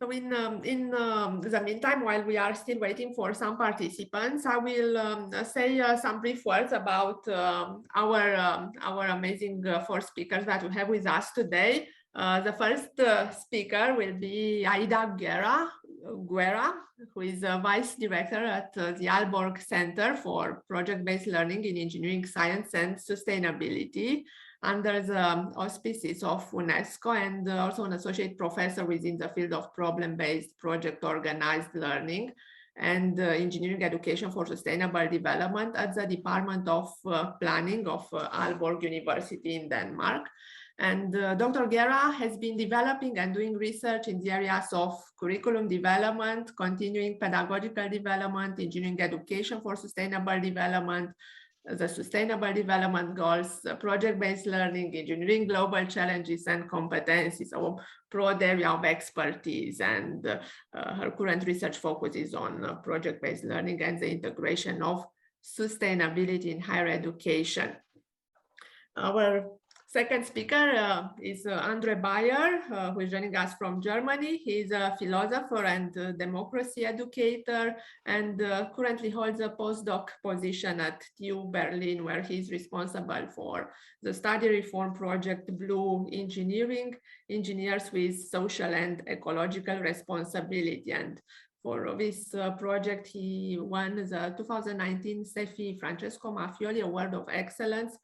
So the meantime, while we are still waiting for some participants, I will say some brief words about our amazing four speakers that we have with us today. The first speaker will be Aida Guerra, who is a Vice Director at the Aalborg Center for Project-Based Learning in Engineering Science and Sustainability, under the auspices of UNESCO, and also an associate professor within the field of problem-based project organized learning and engineering education for sustainable development at the Department of Planning of Aalborg University in Denmark. And Dr. Guerra has been developing and doing research in the areas of curriculum development, continuing pedagogical development, engineering education for sustainable development, the Sustainable Development Goals, project-based learning, engineering global challenges and competencies, a broad area of expertise. And her current research focuses on project-based learning and the integration of sustainability in higher education. Our second speaker is André Baier, who is joining us from Germany. He is a philosopher and democracy educator, and currently holds a postdoc position at TU Berlin, where he is responsible for the study reform project Blue Engineering, Engineers with Social and Ecological Responsibility. And for this project, he won the 2019 SEFI Francesco Maffioli Award of Excellence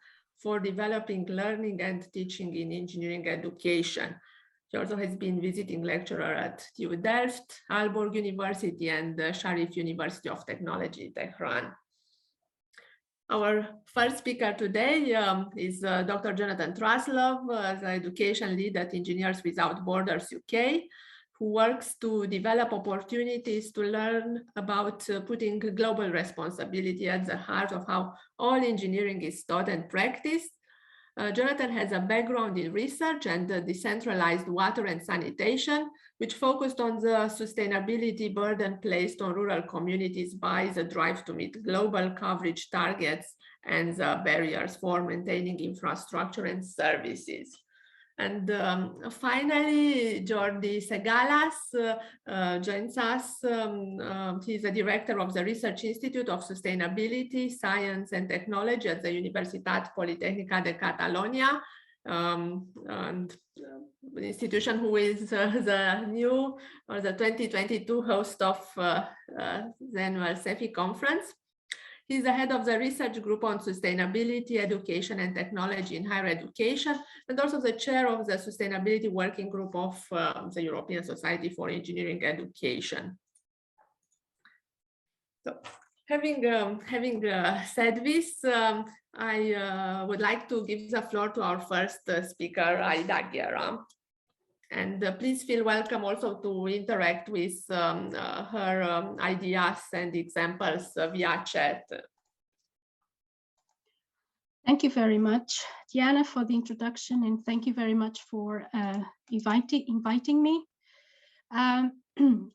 for developing learning and teaching in engineering education. He also has been visiting lecturer at TU Delft, Aalborg University, and Sharif University of Technology, Tehran. Our first speaker today is Dr. Jonathan Truslove, the education lead at Engineers Without Borders UK, who works to develop opportunities to learn about putting global responsibility at the heart of how all engineering is taught and practiced. Jonathan has a background in research and decentralized water and sanitation, which focused on the sustainability burden placed on rural communities by the drive to meet global coverage targets and the barriers for maintaining infrastructure and services. And finally, Jordi Segalas joins us. He's the director of the Research Institute of Sustainability, Science and Technology at the Universitat Politècnica de Catalunya, and the institution who is the new or the 2022 host of the annual SEFI conference. He's the head of the research group on sustainability, education and technology in higher education, and also the chair of the sustainability working group of the European Society for Engineering Education. So, having said this, I would like to give the floor to our first speaker, Aida Guerra. And please feel welcome also to interact with her ideas and examples via chat. Thank you very much, Diana, for the introduction, and thank you very much for inviting me.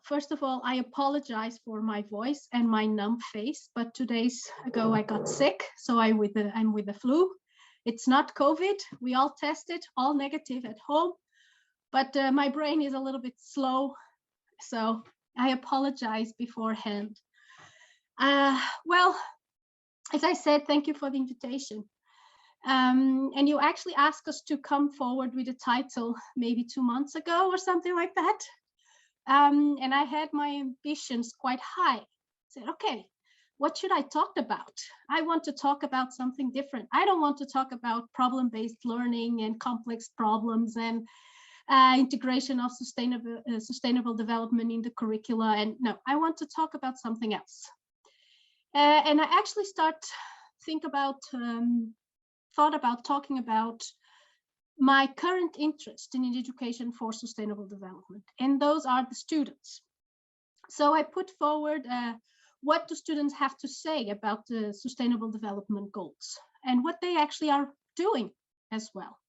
First of all, I apologize for my voice and my numb face, but 2 days ago I got sick, so I'm with the flu. It's not COVID. We all tested, all negative at home. But my brain is a little bit slow, so I apologize beforehand. Well, as I said, thank you for the invitation. And you actually asked us to come forward with a title maybe 2 months ago or something like that. And I had my ambitions quite high. I said, okay, what should I talk about? I want to talk about something different. I don't want to talk about problem-based learning and complex problems and integration of sustainable development in the curricula. And no, I want to talk about something else. And I actually thought about talking about my current interest in education for sustainable development, and those are the students. So I put forward what do students have to say about the sustainable development goals and what they actually are doing as well.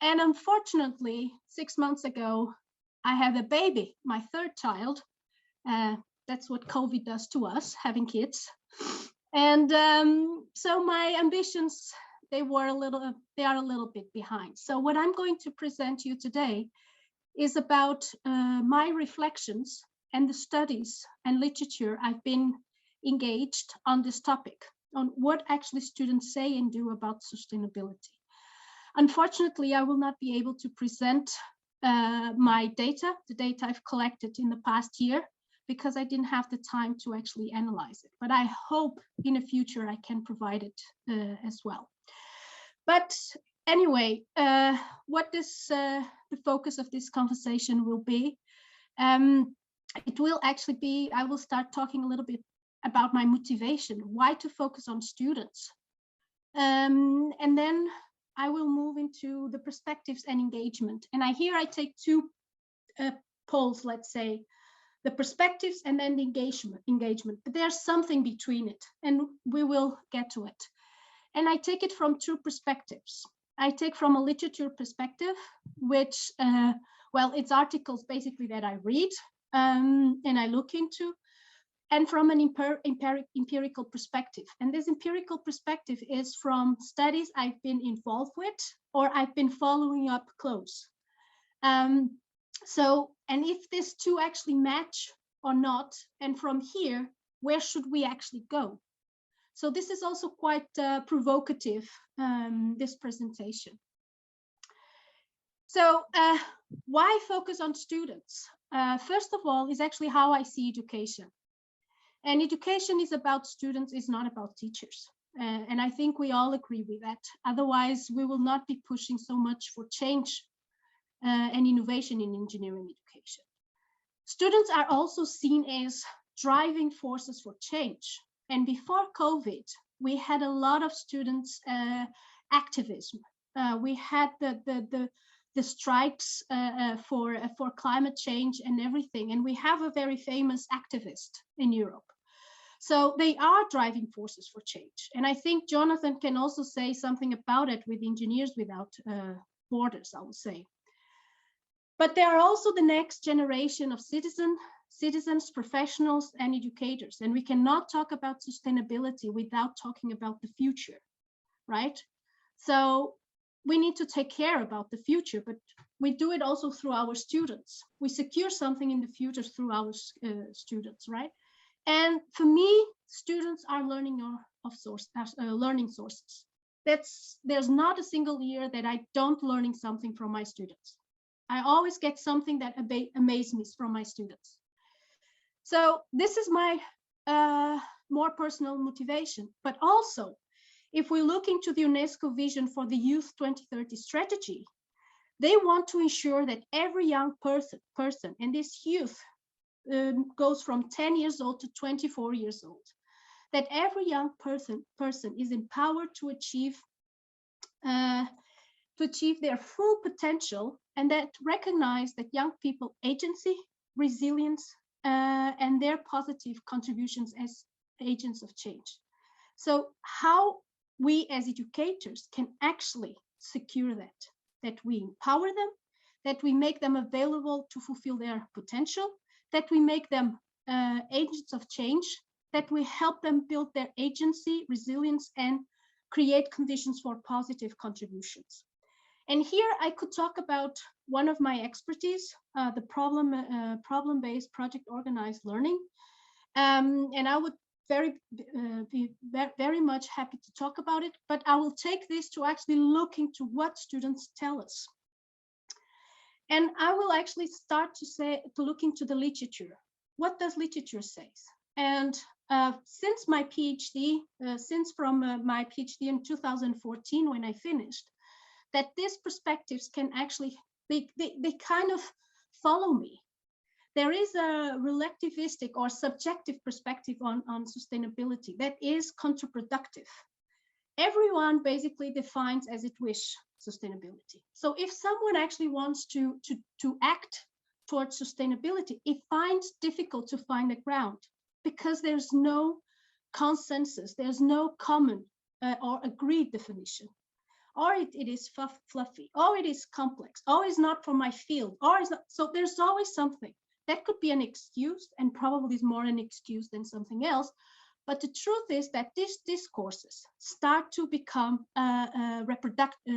And unfortunately, 6 months ago, I had a baby, my third child. That's what COVID does to us, having kids. And so my ambitions, they are a little bit behind. So what I'm going to present to you today is about my reflections and the studies and literature I've been engaged on this topic, on what actually students say and do about sustainability. Unfortunately, I will not be able to present my data, the data I've collected in the past year, because I didn't have the time to actually analyze it. But I hope in the future I can provide it as well. But anyway, what this the focus of this conversation will be, it will actually be, I will start talking a little bit about my motivation, why to focus on students. And then I will move into the perspectives and engagement. And here I take two poles, let's say, the perspectives and then the engagement. But there's something between it, and we will get to it. And I take it from two perspectives. I take from a literature perspective, which, well, it's articles basically that I read and I look into, and from an empirical perspective. And this empirical perspective is from studies I've been involved with or I've been following up close. And if these two actually match or not, and from here, where should we actually go? So this is also quite provocative, this presentation. So why focus on students? First of all, is actually how I see education. And education is about students, is not about teachers. And I think we all agree with that. Otherwise, we will not be pushing so much for change and innovation in engineering education. Students are also seen as driving forces for change. And before COVID, we had a lot of students activism. We had the strikes for climate change and everything. And we have a very famous activist in Europe. So they are driving forces for change. And I think Jonathan can also say something about it with Engineers Without Borders, I would say. But they are also the next generation of citizens, professionals, and educators. And we cannot talk about sustainability without talking about the future, right? So we need to take care about the future, but we do it also through our students. We secure something in the future through our students, right? And for me, students are learning sources. There's not a single year that I don't learning something from my students. I always get something that amazes me from my students. So this is my more personal motivation. But also, if we look into the UNESCO vision for the Youth 2030 strategy, they want to ensure that every young person, and this youth goes from 10 years old to 24 years old, that every young person is empowered to achieve their full potential, and that recognize that young people agency, resilience, and their positive contributions as agents of change. So how we as educators can actually secure that we empower them, that we make them available to fulfill their potential, that we make them agents of change, that we help them build their agency, resilience, and create conditions for positive contributions. And here I could talk about one of my expertise, the problem-based project organized learning. And I would be very much happy to talk about it, but I will take this to actually look into what students tell us. And I will actually start to look into the literature. What does literature say? And since my PhD, my PhD in 2014 when I finished, that these perspectives can actually, they kind of follow me. There is a relativistic or subjective perspective on sustainability that is counterproductive. Everyone basically defines as it wish sustainability. So if someone actually wants to act towards sustainability, it finds difficult to find a ground because there's no consensus, there's no common or agreed definition. Or it is fluffy, or it is complex, or it's not for my field, or it's not. So there's always something. That could be an excuse, and probably is more an excuse than something else. But the truth is that these discourses start to become reproductive,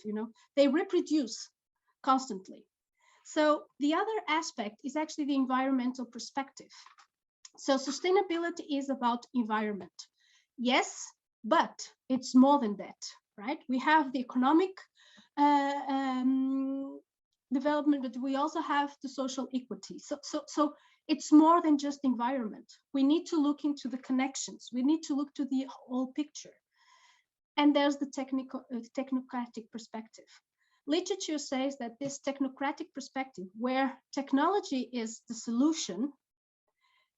you know. They reproduce constantly. So the other aspect is actually the environmental perspective. So sustainability is about environment. Yes, but it's more than that, right? We have the economic development, but we also have the social equity. So it's more than just environment. We need to look into the connections. We need to look to the whole picture. And there's the technocratic perspective. Literature says that this technocratic perspective, where technology is the solution,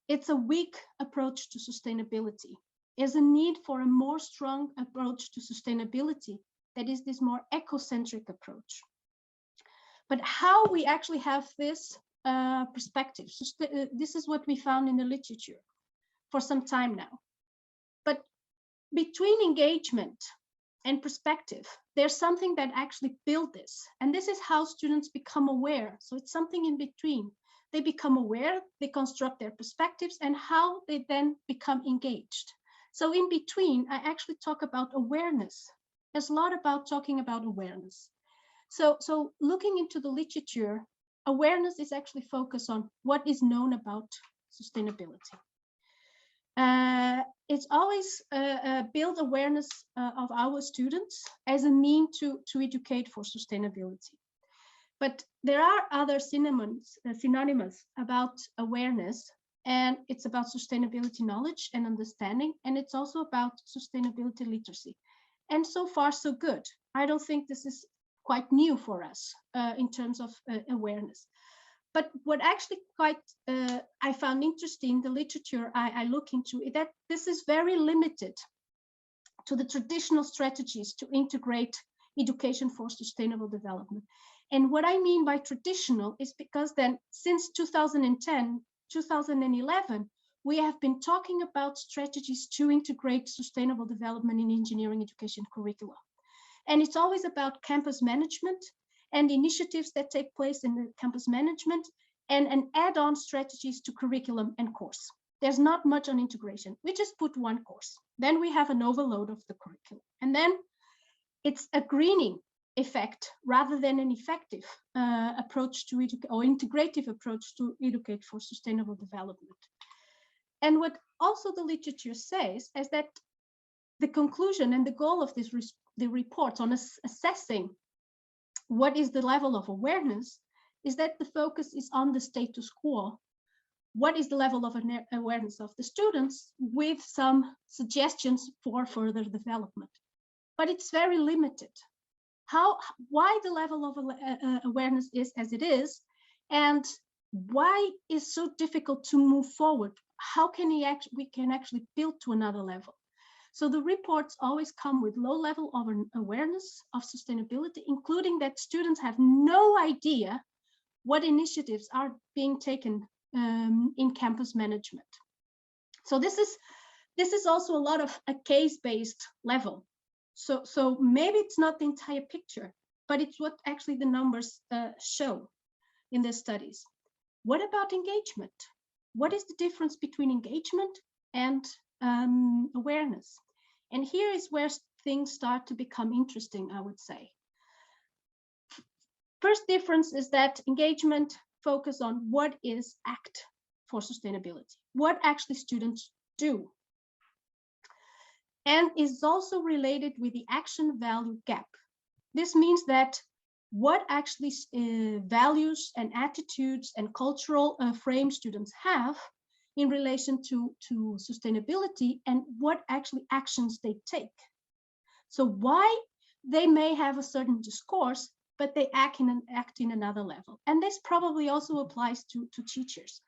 it's a weak approach to sustainability. There's a need for a more strong approach to sustainability that is this more ecocentric approach. But how we actually have this perspective, this is what we found in the literature for some time now. But between engagement and perspective, there's something that actually builds this. And this is how students become aware. So it's something in between. They become aware, they construct their perspectives, and how they then become engaged. So in between, I actually talk about awareness. There's a lot about talking about awareness. So looking into the literature, awareness is actually focused on what is known about sustainability. It's always build awareness of our students as a means to educate for sustainability. But there are other synonyms about awareness, and it's about sustainability knowledge and understanding, and it's also about sustainability literacy. And so far, so good. I don't think this is quite new for us in terms of awareness. But what actually I found interesting, the literature I look into, is that this is very limited to the traditional strategies to integrate education for sustainable development. And what I mean by traditional is because then since 2010, 2011, we have been talking about strategies to integrate sustainable development in engineering education curricula. And it's always about campus management and initiatives that take place in the campus management and add-on strategies to curriculum and course. There's not much on integration. We just put one course. Then we have an overload of the curriculum. And then it's a greening effect rather than an effective approach to educate or integrative approach to educate for sustainable development. And what also the literature says is that the conclusion and the goal of this the reports on assessing what is the level of awareness is that the focus is on the status quo. What is the level of awareness of the students with some suggestions for further development? But it's very limited. Why the level of awareness is as it is, and why is so difficult to move forward? How can we can actually build to another level? So the reports always come with low level of awareness of sustainability, including that students have no idea what initiatives are being taken in campus management. So this is also a lot of a case-based level. So maybe it's not the entire picture, but it's what actually the numbers show in the studies. What about engagement? What is the difference between engagement and awareness? And here is where things start to become interesting, I would say. First difference is that engagement focus on what is ACT for sustainability, what actually students do. And is also related with the action value gap. This means that what actually values and attitudes and cultural frame students have in relation to sustainability and what actually actions they take. So why they may have a certain discourse, but they act in another level. And this probably also applies to teachers.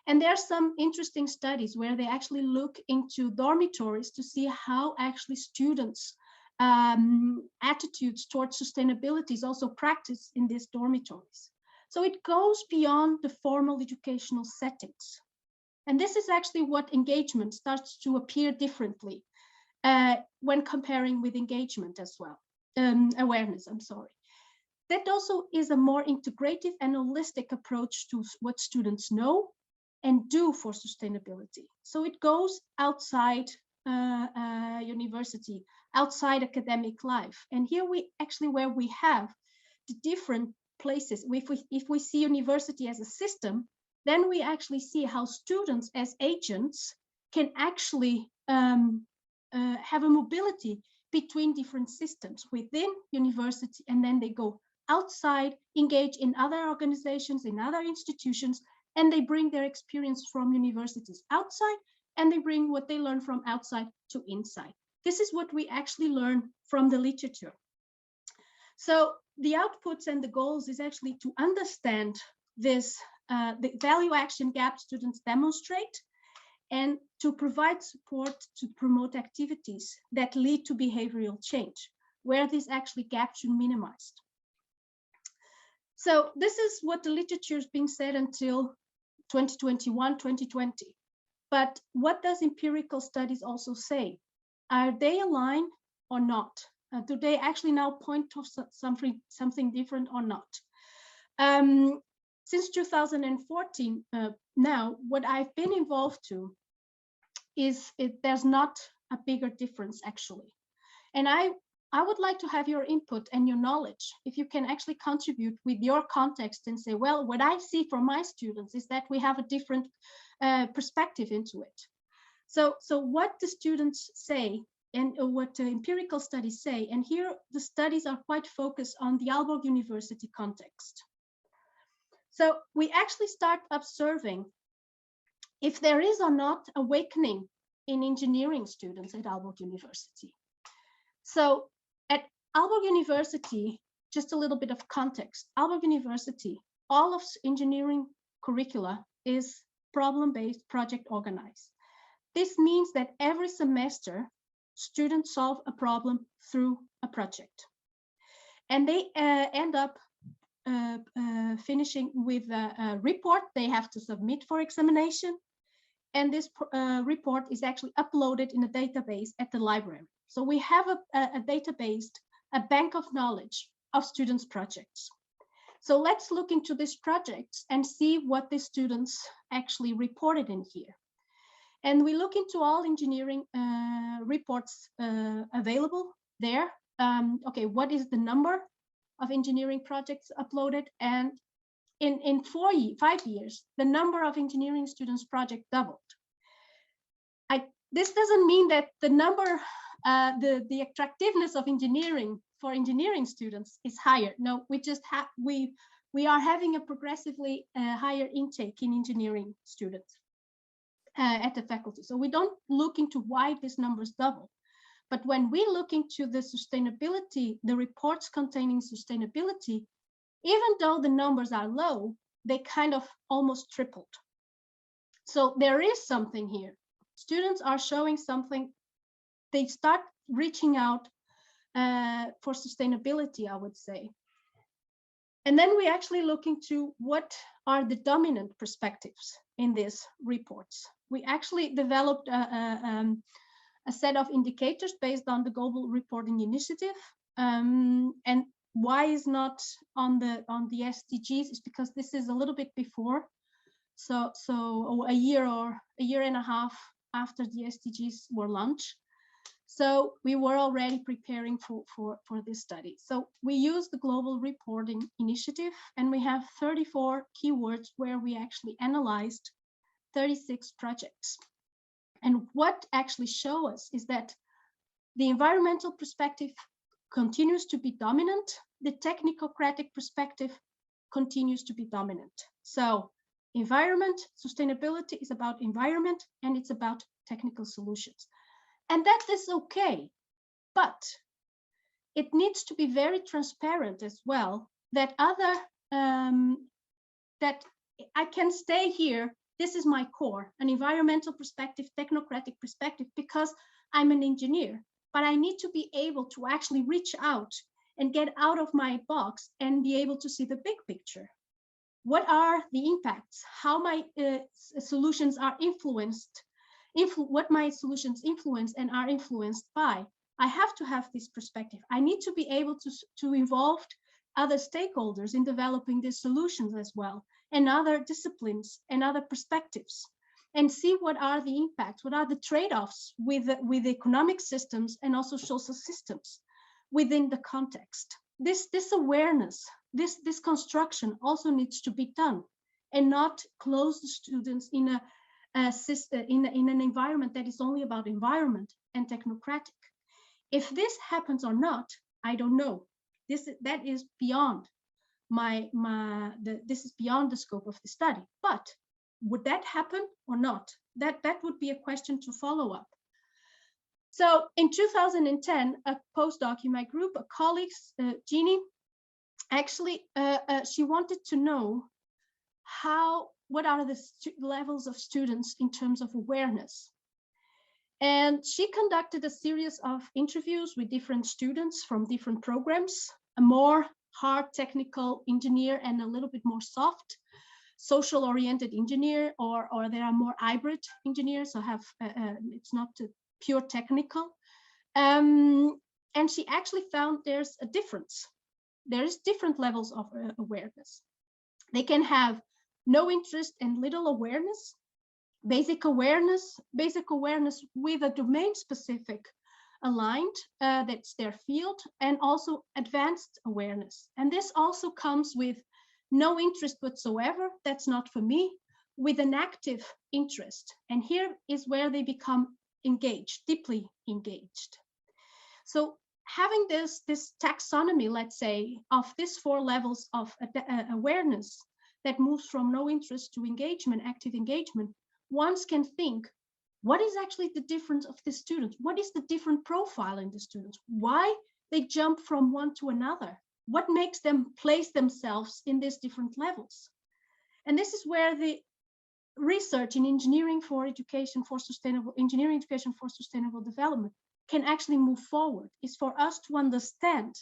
And there are some interesting studies where they actually look into dormitories to see how actually students' attitudes towards sustainability is also practiced in these dormitories. So it goes beyond the formal educational settings. And this is actually what engagement starts to appear differently when comparing with engagement as well, awareness, I'm sorry. That also is a more integrative and holistic approach to what students know and do for sustainability. So it goes outside university, outside academic life. And here we actually where we have the different places, if we see university as a system, then we actually see how students as agents can actually have a mobility between different systems within university, and then they go outside, engage in other organizations, in other institutions, and they bring their experience from universities outside, and they bring what they learn from outside to inside. This is what we actually learn from the literature. So the outputs and the goals is actually to understand this, the value action gap students demonstrate, and to provide support to promote activities that lead to behavioral change, where this actually gap should be minimized. So this is what the literature is being said until 2021, 2020. But what does empirical studies also say? Are they aligned or not? Do they actually now point to something different or not? Since 2014, now what I've been involved to is there's not a bigger difference actually. And I would like to have your input and your knowledge, if you can actually contribute with your context and say, well, what I see from my students is that we have a different perspective into it. So what the students say and what empirical studies say, and here the studies are quite focused on the Aalborg University context. So we actually start observing if there is or not awakening in engineering students at Aalborg University. So at Aalborg University, just a little bit of context, Aalborg University, all of engineering curricula is problem-based, project organized. This means that every semester, students solve a problem through a project. And they end up finishing with a report they have to submit for examination. And this report is actually uploaded in a database at the library. So we have a database, a bank of knowledge of students' projects. So let's look into these projects and see what the students actually reported in here. And we look into all engineering reports available there. Okay, what is the number of engineering projects uploaded? And in 5 years, the number of engineering students project doubled. This doesn't mean that the number, the attractiveness of engineering for engineering students is higher. No, we just have, we are having a progressively higher intake in engineering students at the faculty. So we don't look into why these numbers double. But when we look into the sustainability, the reports containing sustainability, even though the numbers are low, they kind of almost tripled. So there is something here. Students are showing something. They start reaching out for sustainability, I would say. And then we actually look into what are the dominant perspectives in these reports. We actually developed a set of indicators based on the Global Reporting Initiative. And why is not on the SDGs is because this is a little bit before. So a year and a half after the SDGs were launched. So we were already preparing for this study. So we use the Global Reporting Initiative, and we have 34 keywords where we actually analyzed 36 projects. And what actually show us is that the environmental perspective continues to be dominant. The technocratic perspective continues to be dominant. So environment, sustainability is about environment, and it's about technical solutions. And that is okay, but it needs to be very transparent as well, that that I can stay here. This is my core, an environmental perspective, technocratic perspective, because I'm an engineer, but I need to be able to actually reach out and get out of my box and be able to see the big picture. What are the impacts? How my solutions are influenced, what my solutions influence and are influenced by. I have to have this perspective. I need to be able to involve other stakeholders in developing these solutions as well, and other disciplines and other perspectives, and see what are the impacts, what are the trade-offs with economic systems and also social systems within the context. this awareness, this construction also needs to be done, and not close the students in an environment that is only about environment and technocratic. If this happens or not, I don't know. That is beyond this is beyond the scope of the study. But would that happen or not? That would be a question to follow up. So in 2010, a postdoc in my group, a colleague, Jeannie, actually, she wanted to know what are the levels of students in terms of awareness. And she conducted a series of interviews with different students from different programs, a more hard technical engineer and a little bit more soft social oriented engineer, or there are more hybrid engineers, so have it's not pure technical. And she actually found there's a difference. There's different levels of awareness. They can have no interest and little awareness, basic awareness with a domain specific aligned, that's their field, and also advanced awareness. And this also comes with no interest whatsoever, that's not for me, with an active interest. And here is where they become engaged, deeply engaged. So having this taxonomy, let's say, of these 4 levels of awareness that moves from no interest to engagement, active engagement, one can think, what is actually the difference of the students? What is the different profile in the students? Why they jump from one to another? What makes them place themselves in these different levels? And this is where the research in engineering education for sustainable development can actually move forward, is for us to understand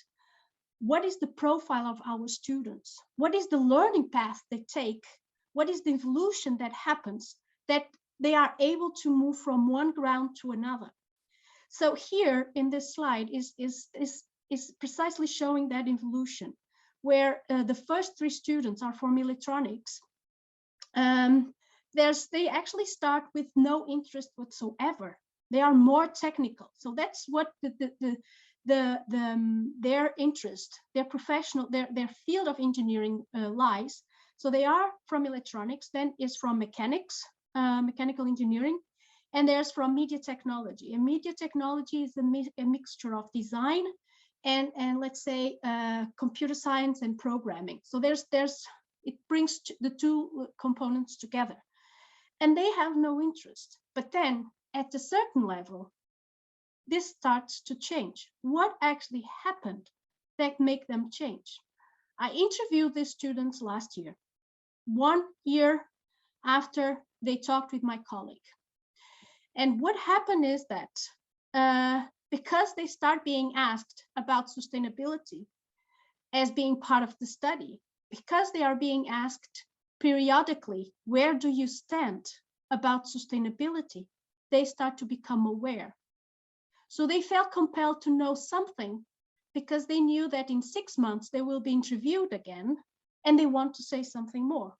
what is the profile of our students, what is the learning path they take, what is the evolution that happens, that they are able to move from one ground to another. So here in this slide is precisely showing that evolution, where the first 3 students are from electronics. They actually start with no interest whatsoever. They are more technical. So that's what their interest, their professional, their field of engineering lies. So they are from electronics, then is from mechanics, mechanical engineering, and there's from media technology. And media technology is a mixture of design and let's say computer science and programming. So it brings the 2 components together, and they have no interest. But then at a certain level, this starts to change. What actually happened that make them change? I interviewed these students last year, 1 year after they talked with my colleague. And what happened is that because they start being asked about sustainability as being part of the study, because they are being asked periodically, where do you stand about sustainability, they start to become aware. So they felt compelled to know something, because they knew that in 6 months they will be interviewed again and they want to say something more.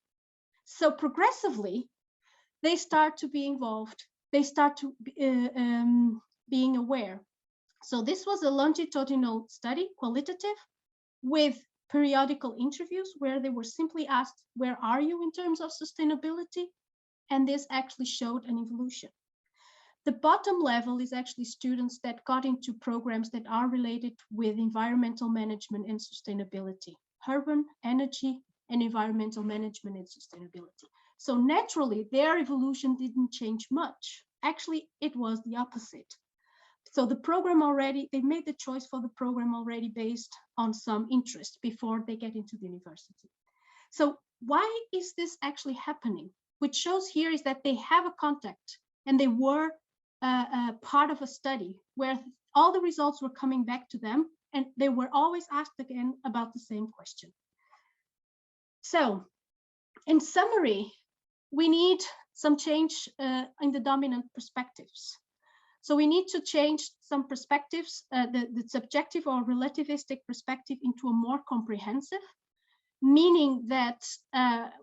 So progressively, they start to be involved. They start to being aware. So this was a longitudinal study, qualitative, with periodical interviews where they were simply asked, where are you in terms of sustainability? And this actually showed an evolution. The bottom level is actually students that got into programs that are related with environmental management and sustainability, urban, energy, and environmental management and sustainability. So naturally, their evolution didn't change much. Actually, it was the opposite. So the program they made the choice for the program already based on some interest before they get into the university. So why is this actually happening? Which shows here is that they have a contact, and they were part of a study where all the results were coming back to them, and they were always asked again about the same question. So in summary, we need some change in the dominant perspectives. So we need to change some perspectives, the subjective or relativistic perspective, into a more comprehensive, meaning that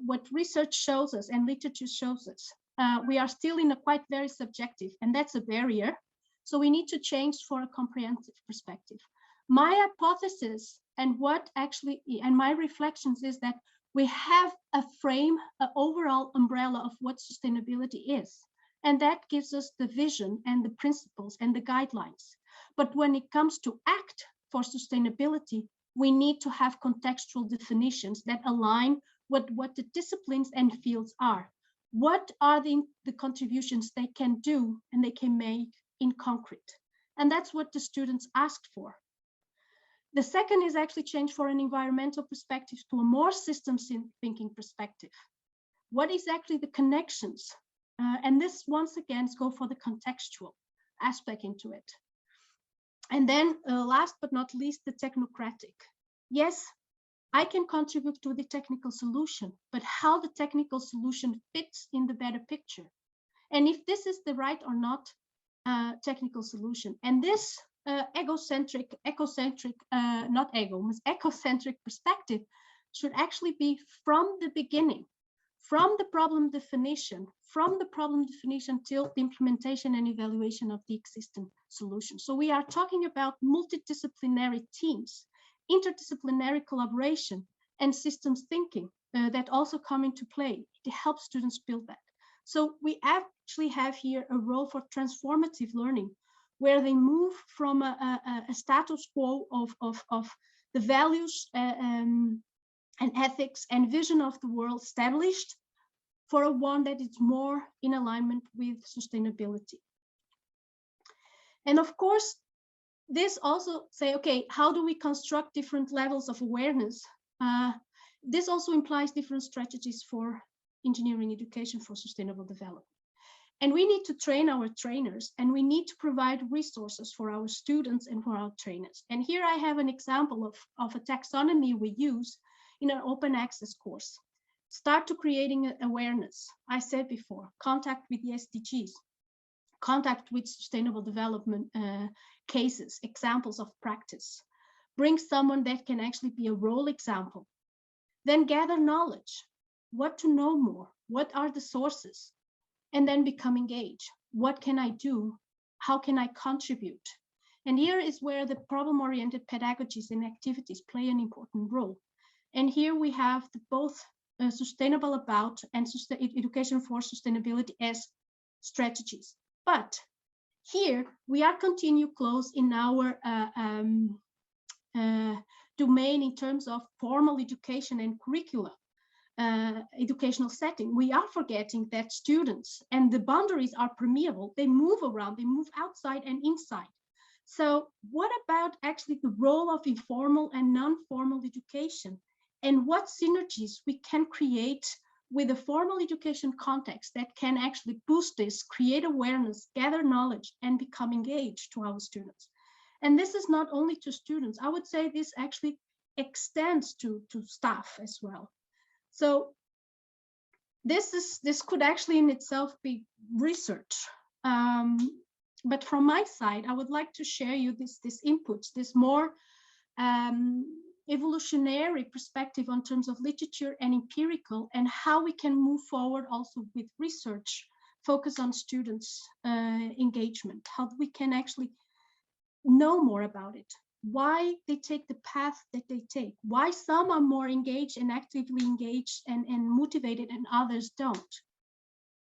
what research shows us and literature shows us, we are still in a quite very subjective, and that's a barrier. So we need to change for a comprehensive perspective. My hypothesis And what actually, and my reflections is that we have a frame, an overall umbrella of what sustainability is. And that gives us the vision and the principles and the guidelines. But when it comes to act for sustainability, we need to have contextual definitions that align with what the disciplines and fields are. What are the contributions they can do and they can make in concrete? And that's what the students asked for. The second is actually change for an environmental perspective to a more systems thinking perspective. What is actually the connections? And this once again go for the contextual aspect into it. And then last but not least, the technocratic. Yes, I can contribute to the technical solution, but how the technical solution fits in the better picture. And if this is the right or not technical solution. And this ecocentric perspective should actually be from the beginning, from the problem definition till the implementation and evaluation of the existing solution. So we are talking about multidisciplinary teams, interdisciplinary collaboration, and systems thinking that also come into play to help students build that. So we actually have here a role for transformative learning, where they move from a status quo of the values and ethics and vision of the world established for a one that is more in alignment with sustainability. And of course, this also say, okay, how do we construct different levels of awareness? This also implies different strategies for engineering education for sustainable development. And we need to train our trainers, and we need to provide resources for our students and for our trainers. And here I have an example of a taxonomy we use in an open access course. Start to creating awareness. I said before, contact with the SDGs, contact with sustainable development cases, examples of practice. Bring someone that can actually be a role example. Then gather knowledge, what to know more, what are the sources, and then become engaged. What can I do? How can I contribute? And here is where the problem-oriented pedagogies and activities play an important role. And here we have both sustainable about and education for sustainability as strategies. But here we are continue close in our domain in terms of formal education and curricula. Educational setting, we are forgetting that students and the boundaries are permeable. They move around, they move outside and inside. So what about actually the role of informal and non-formal education, and what synergies we can create with a formal education context that can actually boost this, create awareness, gather knowledge, and become engaged to our students. And this is not only to students. I would say this actually extends to staff as well. So this could actually in itself be research. But from my side, I would like to share you this inputs, this more evolutionary perspective on terms of literature and empirical, and how we can move forward also with research, focus on students' engagement, how we can actually know more about it. Why they take the path that they take, why some are more engaged and actively engaged and motivated and others don't.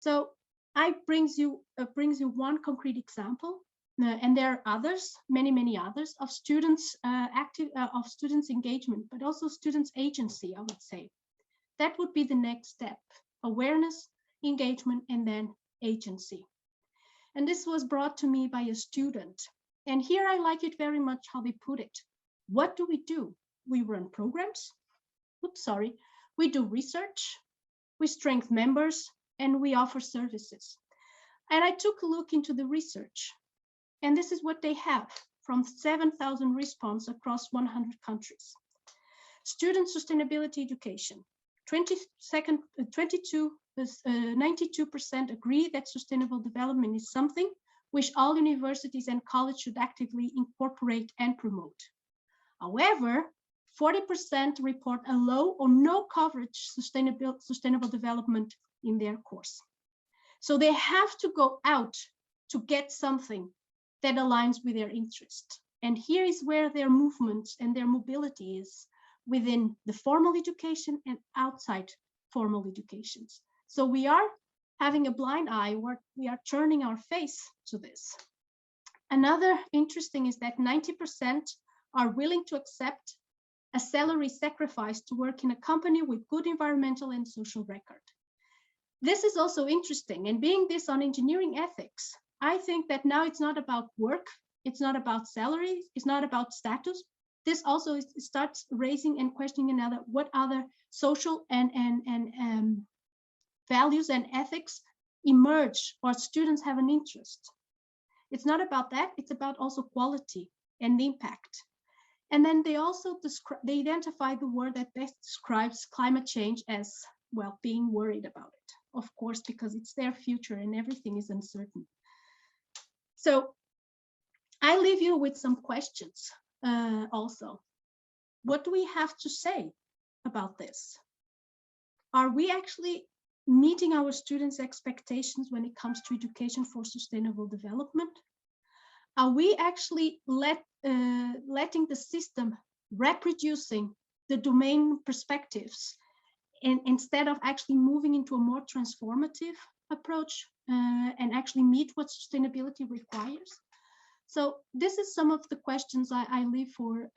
So I brings you one concrete example, and there are others, many others of students of students engagement, but also students agency, I would say. That would be the next step: awareness, engagement, and then agency. And this was brought to me by a student. And here I like it very much how they put it. What do? We run programs. We do research, we strengthen members, and we offer services. And I took a look into the research. And this is what they have from 7,000 responses across 100 countries. Student sustainability education. 92% agree that sustainable development is something which all universities and colleges should actively incorporate and promote. However, 40% report a low or no coverage sustainable development in their course. So they have to go out to get something that aligns with their interest. And here is where their movements and their mobility is within the formal education and outside formal educations. So we are having a blind eye, where we are turning our face to this. Another interesting is that 90% are willing to accept a salary sacrifice to work in a company with good environmental and social record. This is also interesting, and being this on engineering ethics, I think that now it's not about work, it's not about salary, it's not about status. This also starts raising and questioning what other social and values and ethics emerge or students have an interest. It's not about that, it's about also quality and impact. And then they also identify the word that best describes climate change as, well, being worried about it, of course, because it's their future and everything is uncertain. So I leave you with some questions also. What do we have to say about this? Are we actually meeting our students' expectations when it comes to education for sustainable development? Are we actually letting the system reproducing the domain perspectives instead of actually moving into a more transformative approach and actually meet what sustainability requires? So this is some of the questions I leave for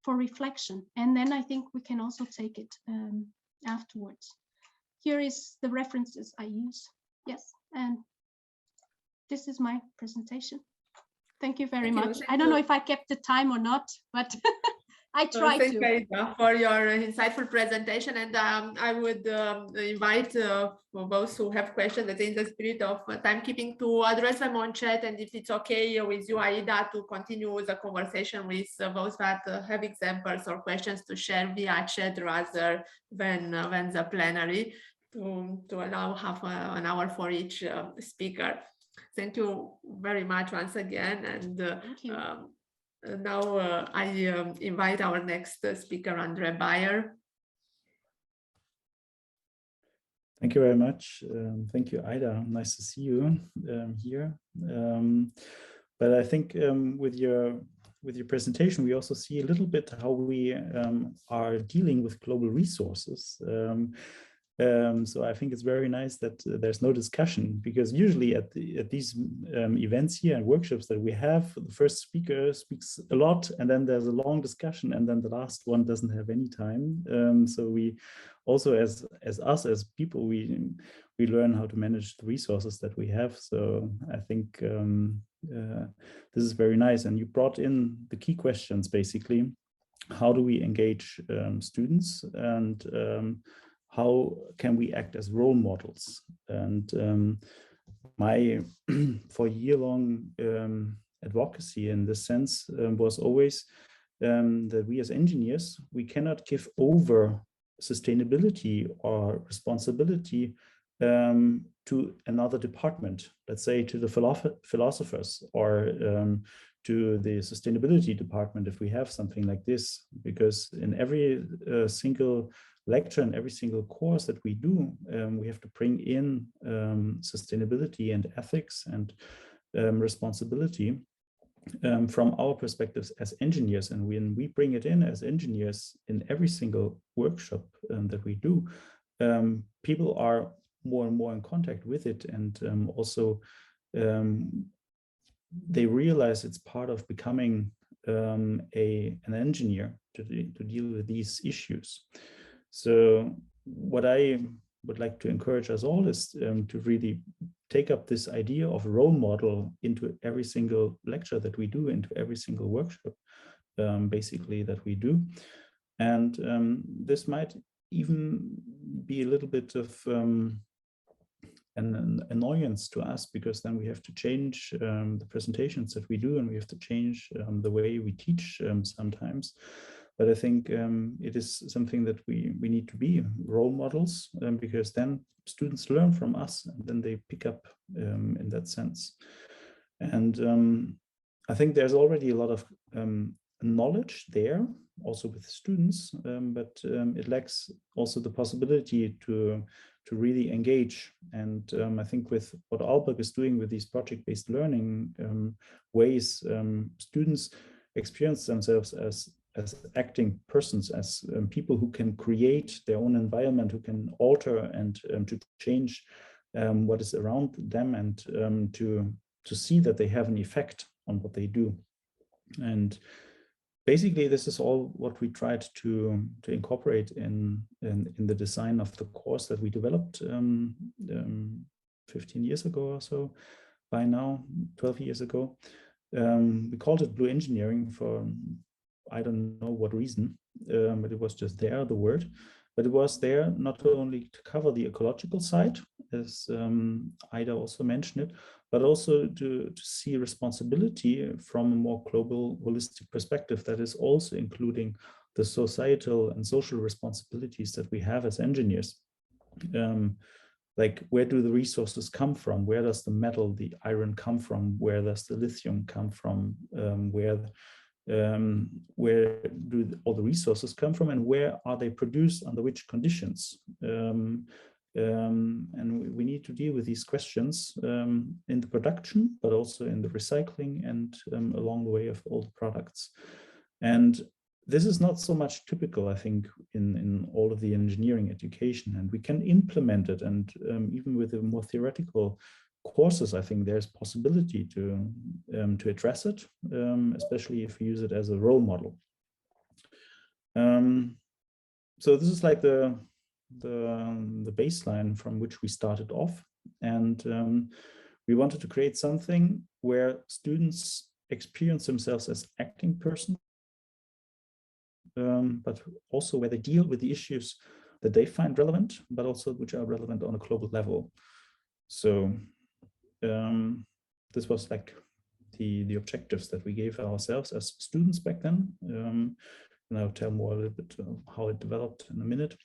reflection, and then I think we can also take it afterwards. Here is the references I use. Yes, and this is my presentation. Thank you very much. I don't know if I kept the time or not, but I tried to. Thank you for your insightful presentation, and I would invite for those who have questions, in the spirit of timekeeping, to address them on chat, and if it's okay with you, Aida, to continue the conversation with those that have examples or questions to share via chat rather than the plenary, to allow half an hour for each speaker. Thank you very much once again, and now I invite our next speaker, André Baier. Thank you very much. Thank you, Aida. Nice to see you here. But I think with your presentation, we also see a little bit how we are dealing with global resources. So I think it's very nice that there's no discussion, because usually at these events here and workshops that we have, the first speaker speaks a lot, and then there's a long discussion, and then the last one doesn't have any time. So we also, as people, we learn how to manage the resources that we have. So I think this is very nice, and you brought in the key questions basically. How do we engage students, and how can we act as role models? And my for year-long advocacy in this sense was always that we as engineers, we cannot give over sustainability or responsibility to another department, let's say to the philosophers or to the sustainability department, if we have something like this, because in every single lecture and every single course that we do, we have to bring in sustainability and ethics and responsibility from our perspectives as engineers. And when we bring it in as engineers in every single workshop that we do, people are more and more in contact with it, and also they realize it's part of becoming an engineer to deal with these issues. So what I would like to encourage us all is to really take up this idea of role model into every single lecture that we do, into every single workshop, basically, that we do. And this might even be a little bit of an annoyance to us, because then we have to change the presentations that we do, and we have to change the way we teach sometimes. But I think it is something that we need to be role models, because then students learn from us, and then they pick up in that sense. And I think there's already a lot of knowledge there, also with students, but it lacks also the possibility to really engage. And I think with what Aalborg is doing with these project-based learning ways, students experience themselves as acting persons, as people who can create their own environment, who can alter and to change what is around them, and to see that they have an effect on what they do. And basically, this is all what we tried to incorporate in the design of the course that we developed 15 years ago or so, by now, 12 years ago. We called it Blue Engineering for, I don't know what reason, but it was just there, the word. But it was there not only to cover the ecological side, as Aida also mentioned it, but also to see responsibility from a more global, holistic perspective that is also including the societal and social responsibilities that we have as engineers. Like, where do the resources come from? Where does the metal, the iron come from? Where does the lithium come from? Where do all the resources come from, and where are they produced, under which conditions? And we need to deal with these questions in the production, but also in the recycling and along the way of all the products. And this is not so much typical, I think, in all of the engineering education, and we can implement it. And even with the more theoretical courses, I think there's possibility to address it, especially if you use it as a role model. So this is like the baseline from which we started off, and we wanted to create something where students experience themselves as acting persons, but also where they deal with the issues that they find relevant, but also which are relevant on a global level. So this was like the objectives that we gave ourselves as students back then. And I'll tell more a little bit how it developed in a minute.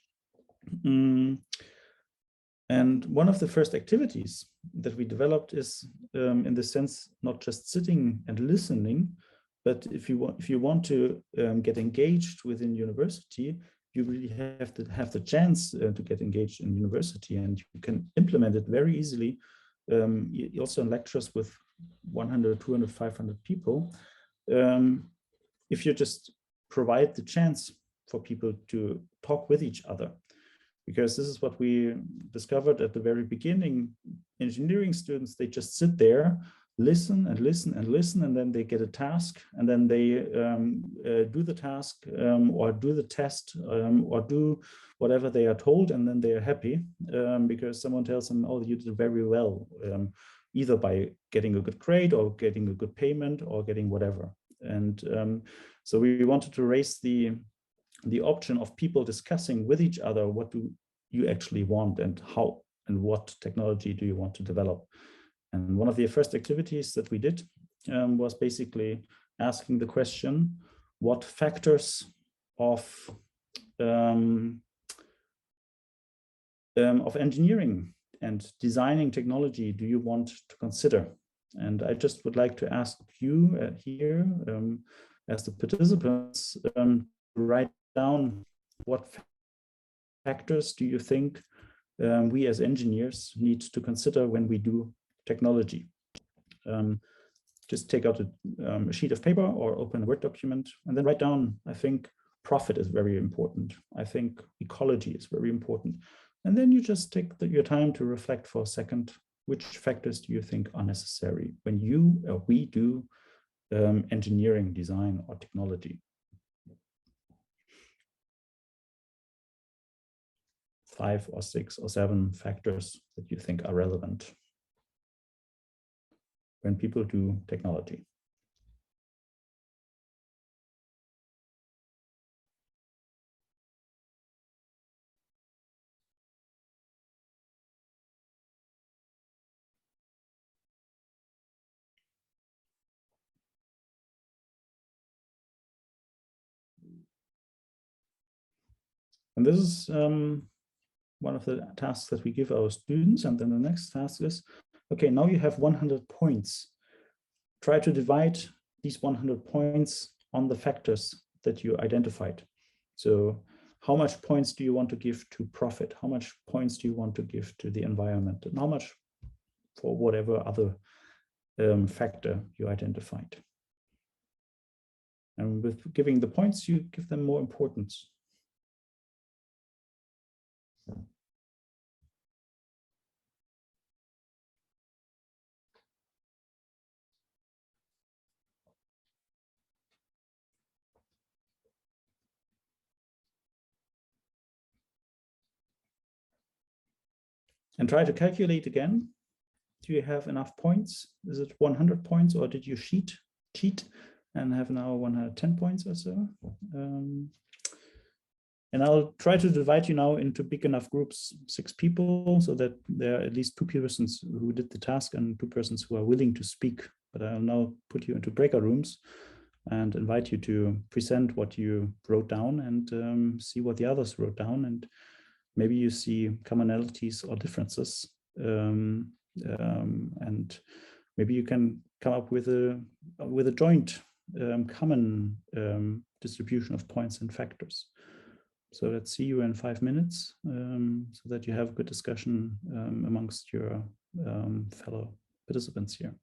And one of the first activities that we developed is, in the sense, not just sitting and listening, but if you want to get engaged within university, you really have to have the chance to get engaged in university, and you can implement it very easily. Also in lectures with 100, 200, 500 people, if you just provide the chance for people to talk with each other. Because this is what we discovered at the very beginning. Engineering students, they just sit there, listen and listen and listen, and then they get a task, and then they do the task or do the test or do whatever they are told, and then they are happy because someone tells them, oh, you did very well, either by getting a good grade or getting a good payment or getting whatever. And so we wanted to raise the option of people discussing with each other, what do you actually want, and how and what technology do you want to develop. And one of the first activities that we did was basically asking the question, what factors of engineering and designing technology do you want to consider? And I just would like to ask you here, as the participants, write down what factors do you think we as engineers need to consider when we do technology. Just take out a sheet of paper or open a Word document and then write down, I think profit is very important. I think ecology is very important. And then you just take your time to reflect for a second, which factors do you think are necessary when you or we do engineering, design, or technology? 5 or 6 or 7 factors that you think are relevant when people do technology. And this is one of the tasks that we give our students. And then the next task is, okay, now you have 100 points. Try to divide these 100 points on the factors that you identified. So how much points do you want to give to profit? How much points do you want to give to the environment? And how much for whatever other factor you identified? And with giving the points, you give them more importance. And try to calculate again. Do you have enough points? Is it 100 points, or did you cheat and have now 110 points or so? And I'll try to divide you now into big enough groups, 6 people, so that there are at least 2 persons who did the task and 2 persons who are willing to speak. But I'll now put you into breakout rooms and invite you to present what you wrote down and see what the others wrote down. And maybe you see commonalities or differences. And maybe you can come up with a joint common distribution of points and factors. So let's see you in 5 minutes, so that you have a good discussion amongst your fellow participants here.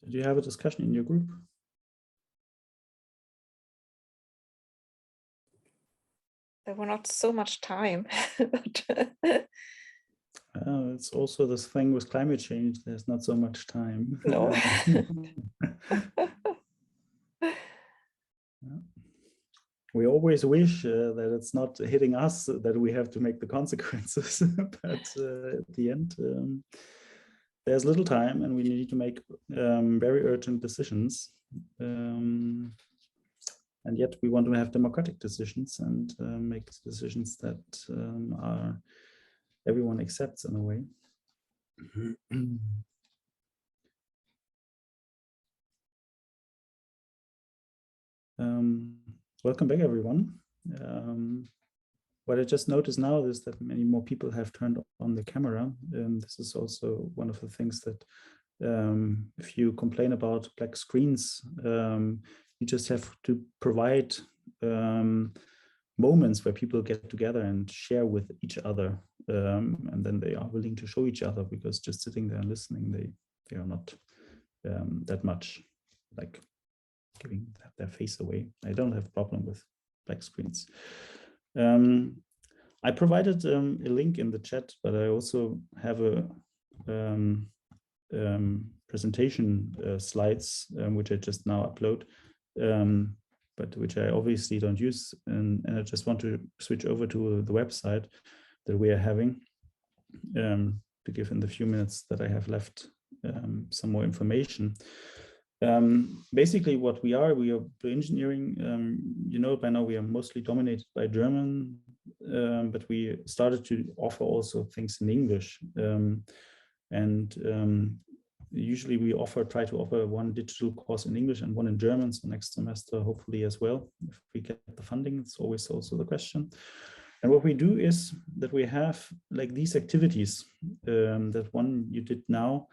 Did you have a discussion in your group? There were not so much time. It's also this thing with climate change. There's not so much time. No. We always wish that it's not hitting us, that we have to make the consequences. But at the end, there's little time and we need to make very urgent decisions. and yet we want to have democratic decisions and make decisions that are everyone accepts in a way. Welcome back, everyone. What I just noticed now is that many more people have turned on the camera. This is also one of the things that if you complain about black screens, you just have to provide moments where people get together and share with each other, and then they are willing to show each other, because just sitting there and listening, they are not that much like giving their face away. I don't have a problem with black screens. I provided a link in the chat, but I also have a presentation slides, which I just now upload, but which I obviously don't use. And I just want to switch over to the website that we are having to give in the few minutes that I have left some more information. Basically what we are engineering. You know, by now we are mostly dominated by German, but we started to offer also things in English. Usually we try to offer one digital course in English and one in German. So next semester, hopefully as well, if we get the funding, it's always also the question. And what we do is that we have like these activities, that one you did now,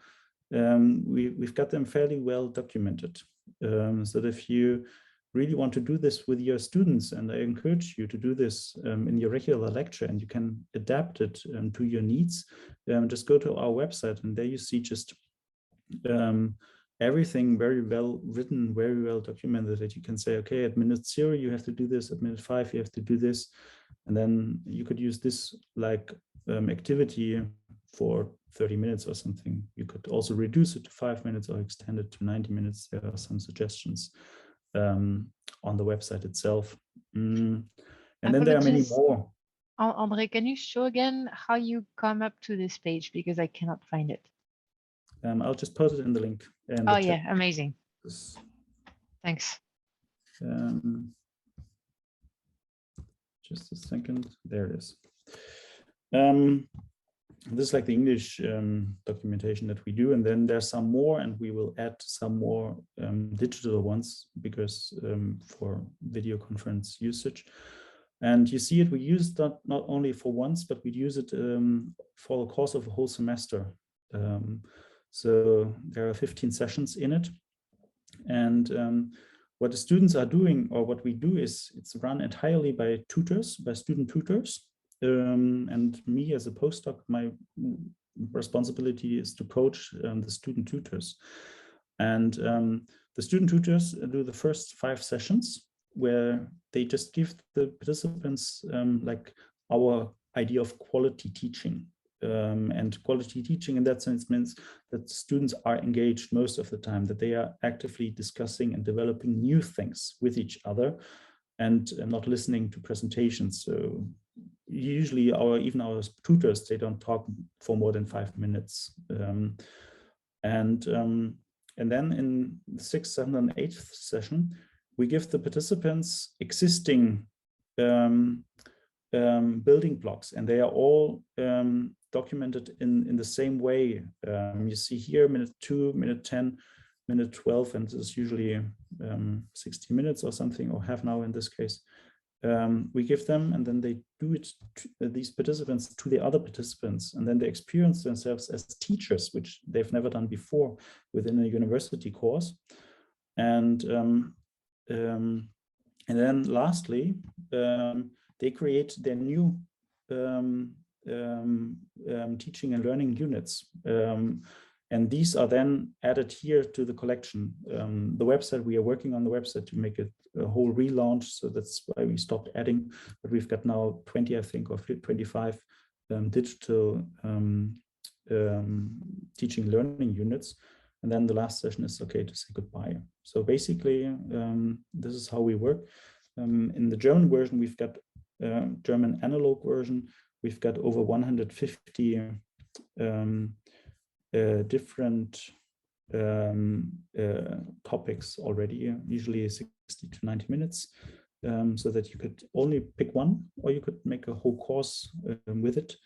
we've got them fairly well documented, so that if you really want to do this with your students, and I encourage you to do this in your regular lecture, and you can adapt it to your needs, just go to our website, and there you see just everything very well written, very well documented, that you can say, okay, at minute 0 you have to do this, at minute 5 you have to do this, and then you could use this like activity for 30 minutes or something. You could also reduce it to 5 minutes or extend it to 90 minutes. There are some suggestions on the website itself. And then there are many more. André, can you show again how you come up to this page, because I cannot find it? I'll just post it in the link. Oh yeah, amazing. This, Thanks. just a second. There it is. This is like the English documentation that we do, and then there's some more, and we will add some more digital ones, because for video conference usage. And you see it, we use that not only for once, but we use it for the course of a whole semester. So there are 15 sessions in it. And what the students are doing, or what we do, is it's run entirely by tutors, by student tutors. And me as a postdoc, my responsibility is to coach the student tutors. And the student tutors do the first 5 sessions, where they just give the participants like our idea of quality teaching. And quality teaching in that sense means that students are engaged most of the time, that they are actively discussing and developing new things with each other, and not listening to presentations. So usually even our tutors, they don't talk for more than 5 minutes. And then in the 6th, 7th, and 8th session, we give the participants existing building blocks, and they are all documented in the same way. You see here minute 2, minute 10, minute 12, and this is usually 60 minutes or something, or half an hour in this case. We give them, and then they do it, these participants, to the other participants, and then they experience themselves as teachers, which they've never done before within a university course. And then lastly, they create their new teaching and learning units. And these are then added here to the collection. The website, we are working on the website to make it a whole relaunch, so that's why we stopped adding, but we've got now 20, I think, or 25 digital teaching learning units. And then the last session is okay to say goodbye. So basically, this is how we work. In the German version, we've got German analog version. We've got over 150 different topics already, usually 60 to 90 minutes, so that you could only pick one, or you could make a whole course with it.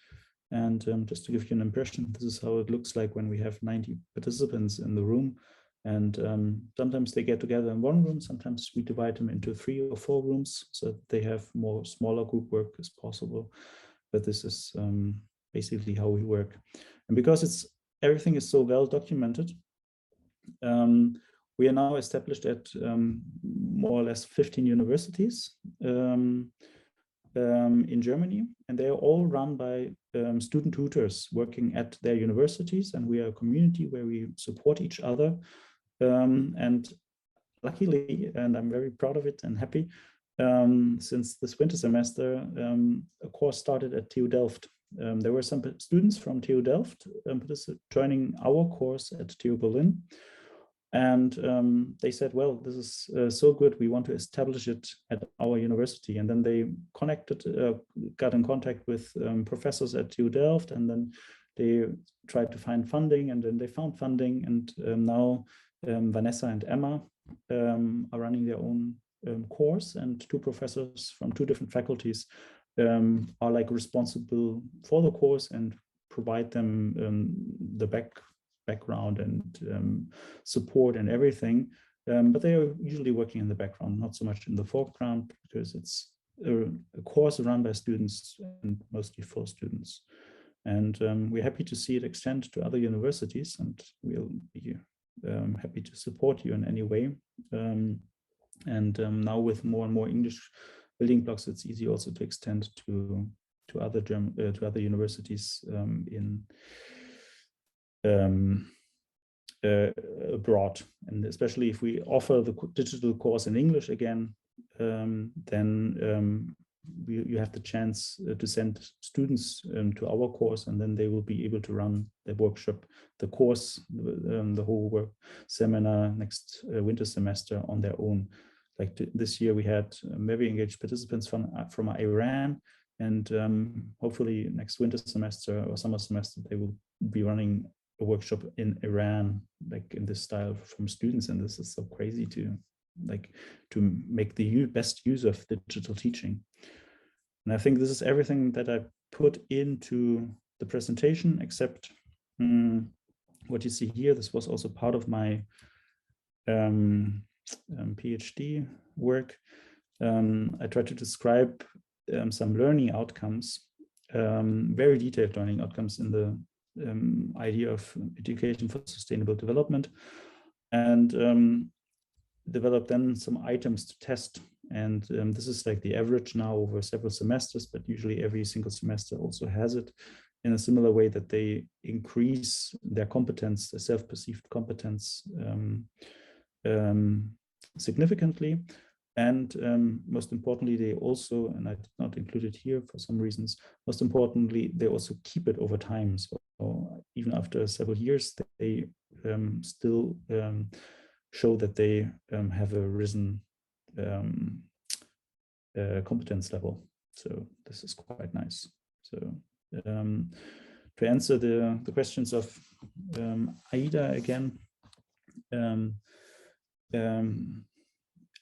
And just to give you an impression, this is how it looks like when we have 90 participants in the room. And sometimes they get together in one room, sometimes we divide them into 3 or 4 rooms so that they have more smaller group work as possible. But this is basically how we work. And because everything is so well documented, we are now established at more or less 15 universities in Germany, and they are all run by student tutors working at their universities, and we are a community where we support each other. And luckily, and I'm very proud of it and happy, since this winter semester, a course started at TU Delft. There were some students from TU Delft joining our course at TU Berlin. And they said, well, this is so good, we want to establish it at our university. And then they got in contact with professors at TU Delft, and then they tried to find funding, and then they found funding. And now Vanessa and Emma are running their own course, and 2 professors from 2 different faculties are like responsible for the course and provide them the background and support and everything, but they are usually working in the background, not so much in the foreground, because it's a course run by students and mostly for students. And we're happy to see it extend to other universities, and we'll be happy to support you in any way. Now with more and more English building blocks, it's easy also to extend to other universities abroad. And especially if we offer the digital course in English again, then you have the chance to send students to our course, and then they will be able to run the workshop, the course, the whole work seminar next winter semester on their own. Like this year, we had very engaged participants from Iran, and hopefully next winter semester or summer semester, they will be running a workshop in Iran, like in this style from students. And this is so crazy to make the best use of digital teaching. And I think this is everything that I put into the presentation, except what you see here. This was also part of my PhD work. I tried to describe some learning outcomes, very detailed learning outcomes in the idea of education for sustainable development, and develop then some items to test. And this is like the average now over several semesters, but usually every single semester also has it in a similar way, that they increase their competence, their self-perceived competence significantly. And most importantly, they also, and I did not include it here for some reasons, most importantly, they also keep it over time. So even after several years, they still show that they have a risen competence level. So this is quite nice. So to answer the questions of Aida again,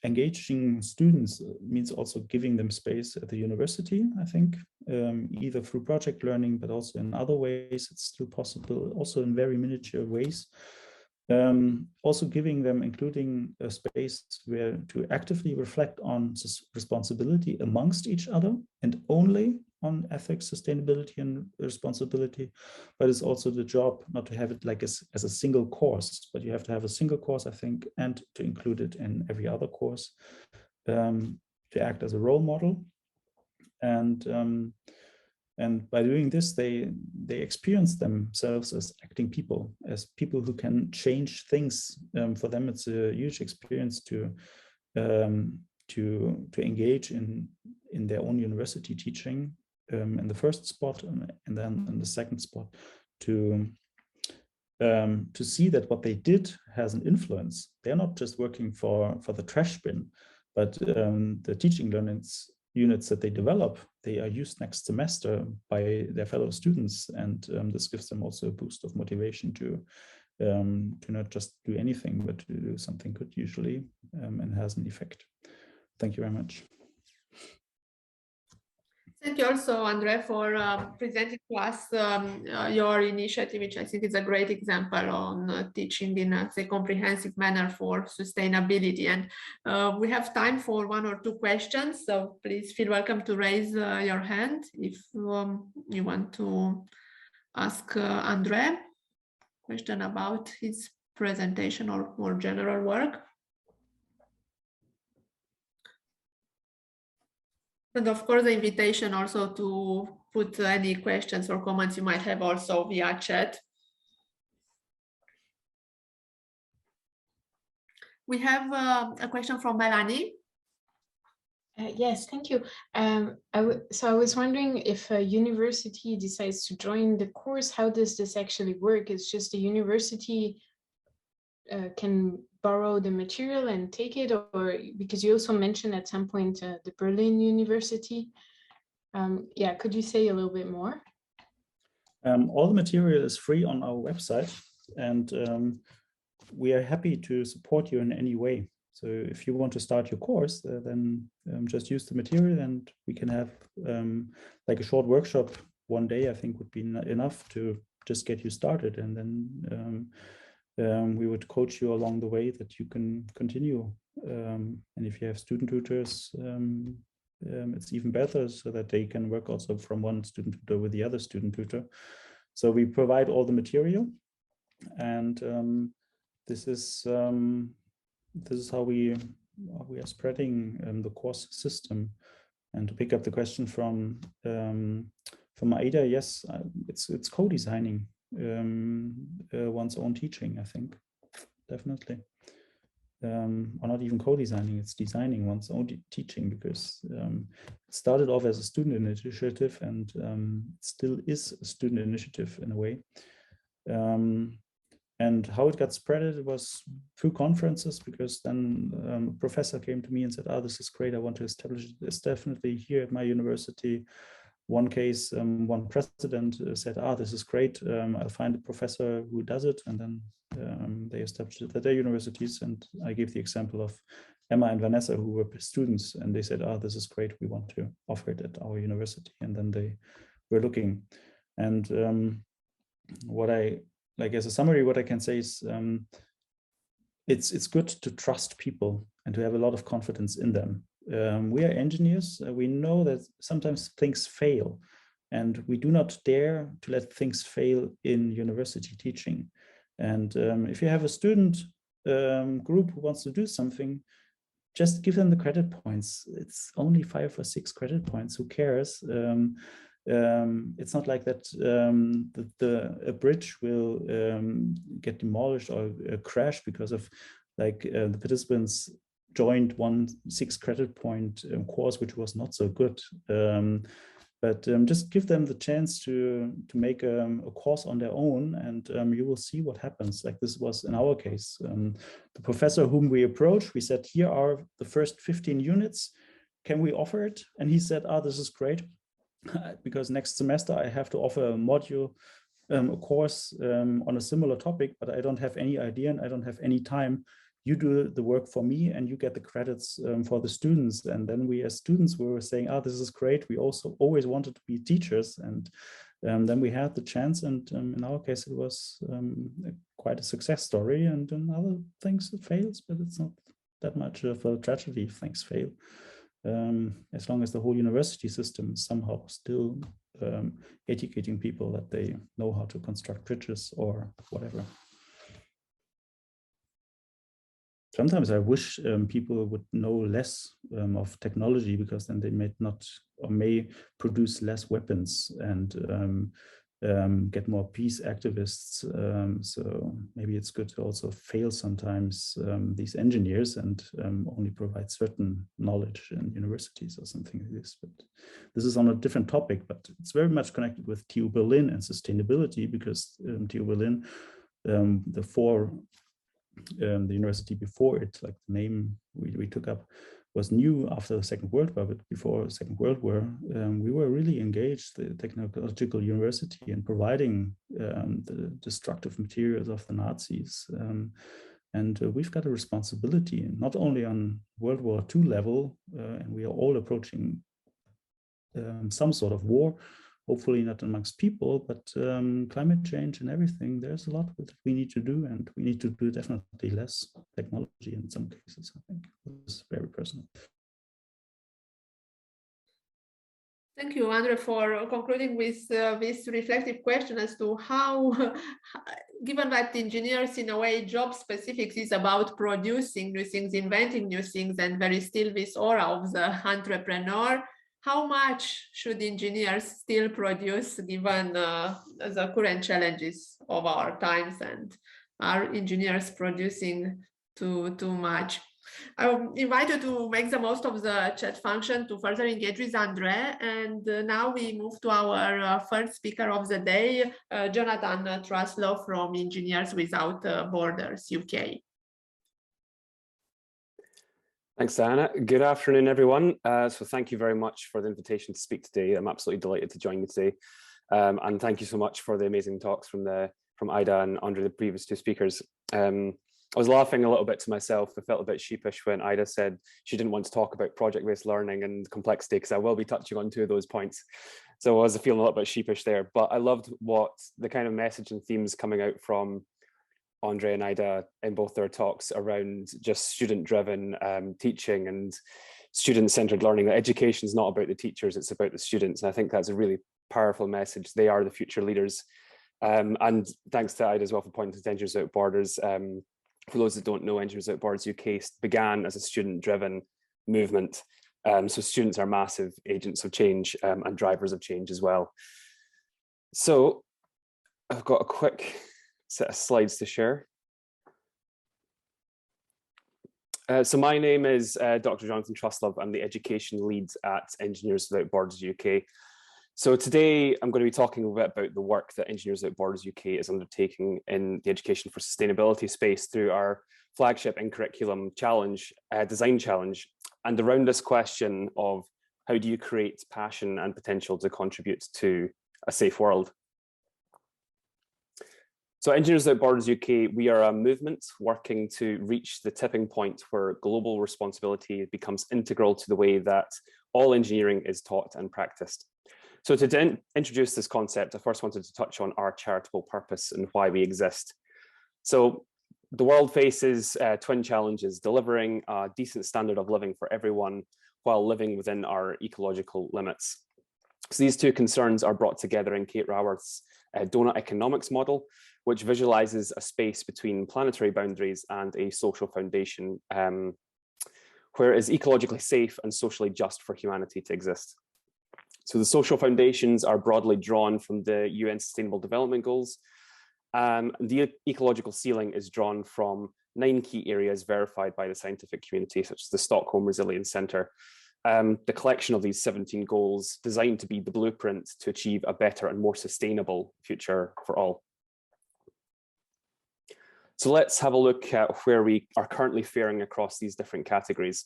engaging students means also giving them space at the university, I think, either through project learning, but also in other ways. It's still possible, also in very miniature ways. Also giving them, including a space where to actively reflect on responsibility amongst each other, and only on ethics, sustainability, and responsibility. But it's also the job not to have it like as a single course, but you have to have a single course, I think, and to include it in every other course, to act as a role model. And by doing this, they experience themselves as acting people, as people who can change things. For them, it's a huge experience to engage in their own university teaching in the first spot, and then in the second spot to see that what they did has an influence. They're not just working for the trash bin, but the teaching units that they develop, they are used next semester by their fellow students, and this gives them also a boost of motivation to to not just do anything, but to do something good usually, and has an effect. Thank you very much. Thank you also, André, for presenting to us your initiative, which I think is a great example on teaching in a comprehensive manner for sustainability. And we have time for 1 or 2 questions, so please feel welcome to raise your hand if you want to ask André question about his presentation or more general work. And of course, the invitation also to put any questions or comments you might have also via chat. We have a question from Melanie. Yes, thank you. So I was wondering if a university decides to join the course, how does this actually work? It's just the university can borrow the material and take it, or because you also mentioned at some point the Berlin University. Yeah, could you say a little bit more? All the material is free on our website, and we are happy to support you in any way. So if you want to start your course, then just use the material, and we can have like a short workshop one day, I think would be enough to just get you started. And then we would coach you along the way that you can continue. And if you have student tutors, it's even better, so that they can work also from one student tutor with the other student tutor. So we provide all the material, and this is how we are spreading the course system. And to pick up the question from Aida, yes, it's co-designing one's own teaching, I think, definitely. Or not even co-designing, it's designing one's own teaching, because it started off as a student initiative, and it still is a student initiative in a way. And how it got spread, it was through conferences, because then a professor came to me and said, this is great, I want to establish this definitely here at my university. One case, one president said, this is great, I'll find a professor who does it. And then they established it at their universities. And I gave the example of Emma and Vanessa, who were students, and they said, this is great, we want to offer it at our university. And then they were looking. And what I, like as a summary, what I can say is it's good to trust people and to have a lot of confidence in them. We are engineers. We know that sometimes things fail, and we do not dare to let things fail in university teaching. And if you have a student group who wants to do something, just give them the credit points. It's only 5 or 6 credit points. Who cares? It's not like that a bridge will get demolished or crash because of the participants joined one 6 credit point course which was not so good. But just give them the chance to make a course on their own, and you will see what happens. Like this was in our case. The professor whom we approached, we said, here are the first 15 units. Can we offer it? And he said, this is great, because next semester I have to offer a module, a course on a similar topic, but I don't have any idea and I don't have any time. You do the work for me and you get the credits for the students. And then we as students were saying, this is great. We also always wanted to be teachers. And then we had the chance, and in our case, it was quite a success story. And in other things it fails, but it's not that much of a tragedy if things fail. As long as the whole university system is somehow still educating people that they know how to construct bridges or whatever. Sometimes I wish people would know less of technology, because then they may produce less weapons and get more peace activists. So maybe it's good to also fail sometimes these engineers and only provide certain knowledge in universities or something like this. But this is on a different topic, but it's very much connected with TU Berlin and sustainability, because TU Berlin, the university before it, like the name we took up, was new after the Second World War, but before the Second World War, we were really engaged, the Technological University, in providing the destructive materials of the Nazis. And we've got a responsibility, not only on World War II level, and we are all approaching some sort of war, hopefully not amongst people, but climate change and everything. There's a lot that we need to do, and we need to do definitely less technology in some cases. I think it's very personal. Thank you, André, for concluding with this reflective question as to how, given that engineers, in a way, job specifics is about producing new things, inventing new things, and there is still this aura of the entrepreneur. How much should engineers still produce given the current challenges of our times, and are engineers producing too much? I invite you to make the most of the chat function to further engage with André. And now we move to our first speaker of the day, Jonathan Truslove from Engineers Without Borders, UK. Thanks, Diana. Good afternoon, everyone. So thank you very much for the invitation to speak today. I'm absolutely delighted to join you today. And thank you so much for the amazing talks from Aida and André, the previous two speakers. I was laughing a little bit to myself. I felt a bit sheepish when Aida said she didn't want to talk about project-based learning and complexity, because I will be touching on two of those points. So I was feeling a little bit sheepish there, but I loved what the kind of message and themes coming out from André and Aida in both their talks around just student-driven teaching and student-centered learning. That education is not about the teachers, it's about the students. And I think that's a really powerful message. They are the future leaders. And thanks to Aida as well for pointing to Engineers Without Borders. For those that don't know, Engineers Without Borders UK began as a student-driven movement. So students are massive agents of change and drivers of change as well. So I've got a quick set of slides to share. So my name is Dr. Jonathan Truslove. I'm the education lead at Engineers Without Borders UK. So today I'm going to be talking a bit about the work that Engineers Without Borders UK is undertaking in the education for sustainability space through our flagship in-curriculum challenge, design challenge, and around this question of how do you create passion and potential to contribute to a safe world. So Engineers Without Borders UK, we are a movement working to reach the tipping point where global responsibility becomes integral to the way that all engineering is taught and practiced. So to introduce this concept, I first wanted to touch on our charitable purpose and why we exist. So the world faces twin challenges: delivering a decent standard of living for everyone while living within our ecological limits. So these two concerns are brought together in Kate Raworth's donut economics model, which visualizes a space between planetary boundaries and a social foundation, where it is ecologically safe and socially just for humanity to exist. So the social foundations are broadly drawn from the UN Sustainable Development Goals. The ecological ceiling is drawn from 9 key areas verified by the scientific community, such as the Stockholm Resilience Centre. The collection of these 17 goals designed to be the blueprint to achieve a better and more sustainable future for all. So let's have a look at where we are currently faring across these different categories.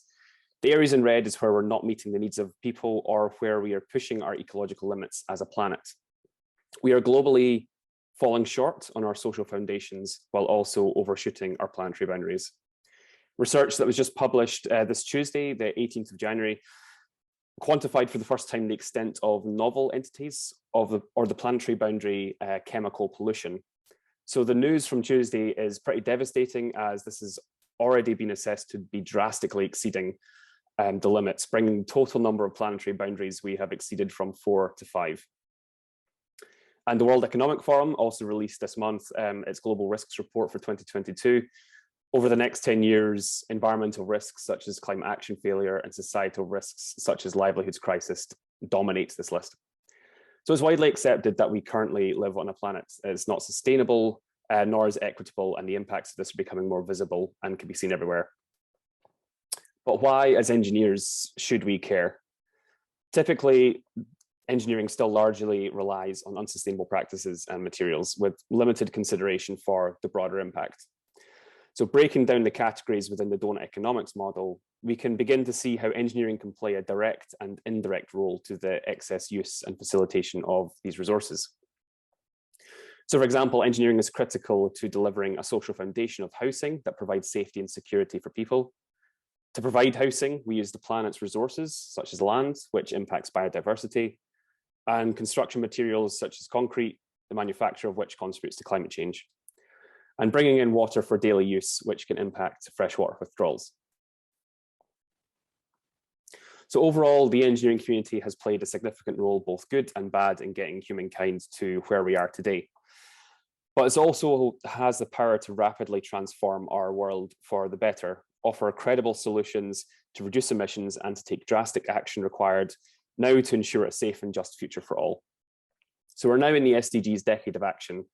The areas in red is where we're not meeting the needs of people or where we are pushing our ecological limits as a planet. We are globally falling short on our social foundations while also overshooting our planetary boundaries. Research that was just published this Tuesday, the 18th of January, quantified for the first time the extent of novel entities or the planetary boundary chemical pollution. So the news from Tuesday is pretty devastating, as this has already been assessed to be drastically exceeding the limits, bringing the total number of planetary boundaries we have exceeded from 4 to 5. And the World Economic Forum also released this month its Global Risks Report for 2022. Over the next 10 years, environmental risks such as climate action failure and societal risks such as livelihoods crisis dominate this list. So it's widely accepted that we currently live on a planet that is not sustainable, nor is equitable, and the impacts of this are becoming more visible and can be seen everywhere. But why, as engineers, should we care? Typically, engineering still largely relies on unsustainable practices and materials with limited consideration for the broader impact. So breaking down the categories within the donut economics model, we can begin to see how engineering can play a direct and indirect role to the excess use and facilitation of these resources. So for example, engineering is critical to delivering a social foundation of housing that provides safety and security for people. To provide housing, we use the planet's resources, such as land, which impacts biodiversity, and construction materials such as concrete, the manufacture of which contributes to climate change, and bringing in water for daily use, which can impact freshwater withdrawals. So overall, the engineering community has played a significant role, both good and bad, in getting humankind to where we are today. But it also has the power to rapidly transform our world for the better, offer credible solutions to reduce emissions, and to take drastic action required now to ensure a safe and just future for all. So we're now in the SDGs decade of action.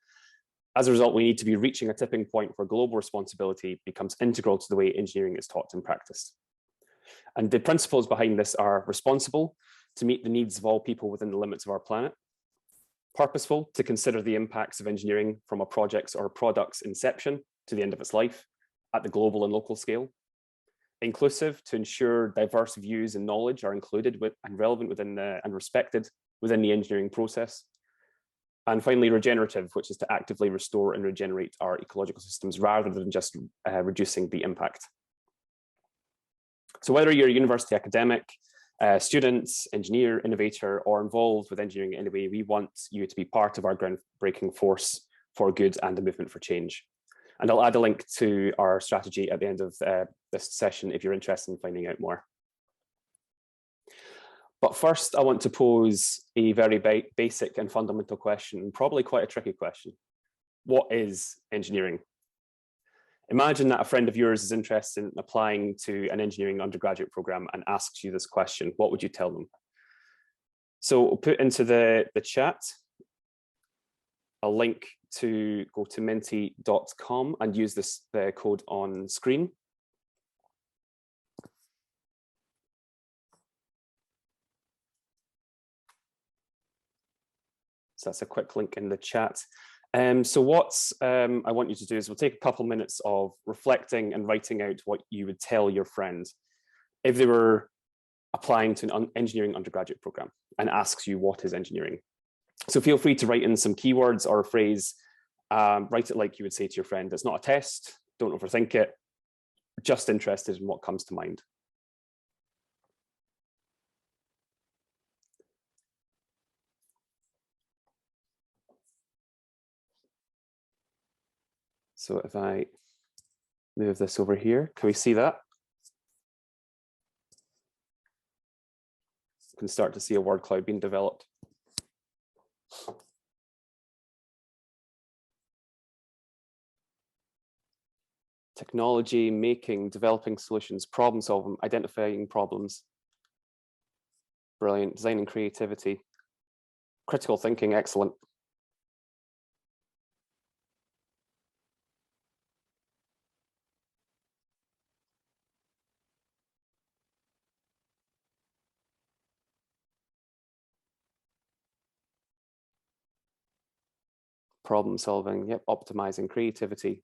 As a result, we need to be reaching a tipping point where global responsibility becomes integral to the way engineering is taught and practiced. And the principles behind this are responsible, to meet the needs of all people within the limits of our planet; purposeful, to consider the impacts of engineering from a project's or product's inception to the end of its life at the global and local scale; inclusive, to ensure diverse views and knowledge are included with and relevant within and respected within the engineering process; and finally, regenerative, which is to actively restore and regenerate our ecological systems rather than just reducing the impact. So whether you're a university academic, student, engineer, innovator, or involved with engineering in any way, we want you to be part of our groundbreaking force for good and a movement for change. And I'll add a link to our strategy at the end of this session if you're interested in finding out more. But first, I want to pose a very basic and fundamental question, probably quite a tricky question. What is engineering? Imagine that a friend of yours is interested in applying to an engineering undergraduate program and asks you this question. What would you tell them? So we'll put into the chat a link to go to menti.com and use the code on screen. So that's a quick link in the chat. So what I want you to do is we'll take a couple minutes of reflecting and writing out what you would tell your friend if they were applying to an engineering undergraduate program and asks you what is engineering. So feel free to write in some keywords or a phrase. Write it like you would say to your friend. It's not a test, don't overthink it, just interested in what comes to mind. So if I move this over here, can we see that? You can start to see a word cloud being developed. Technology, making, developing solutions, problem solving, identifying problems. Brilliant. Design and creativity. Critical thinking, excellent. Problem solving, yep, optimizing, creativity.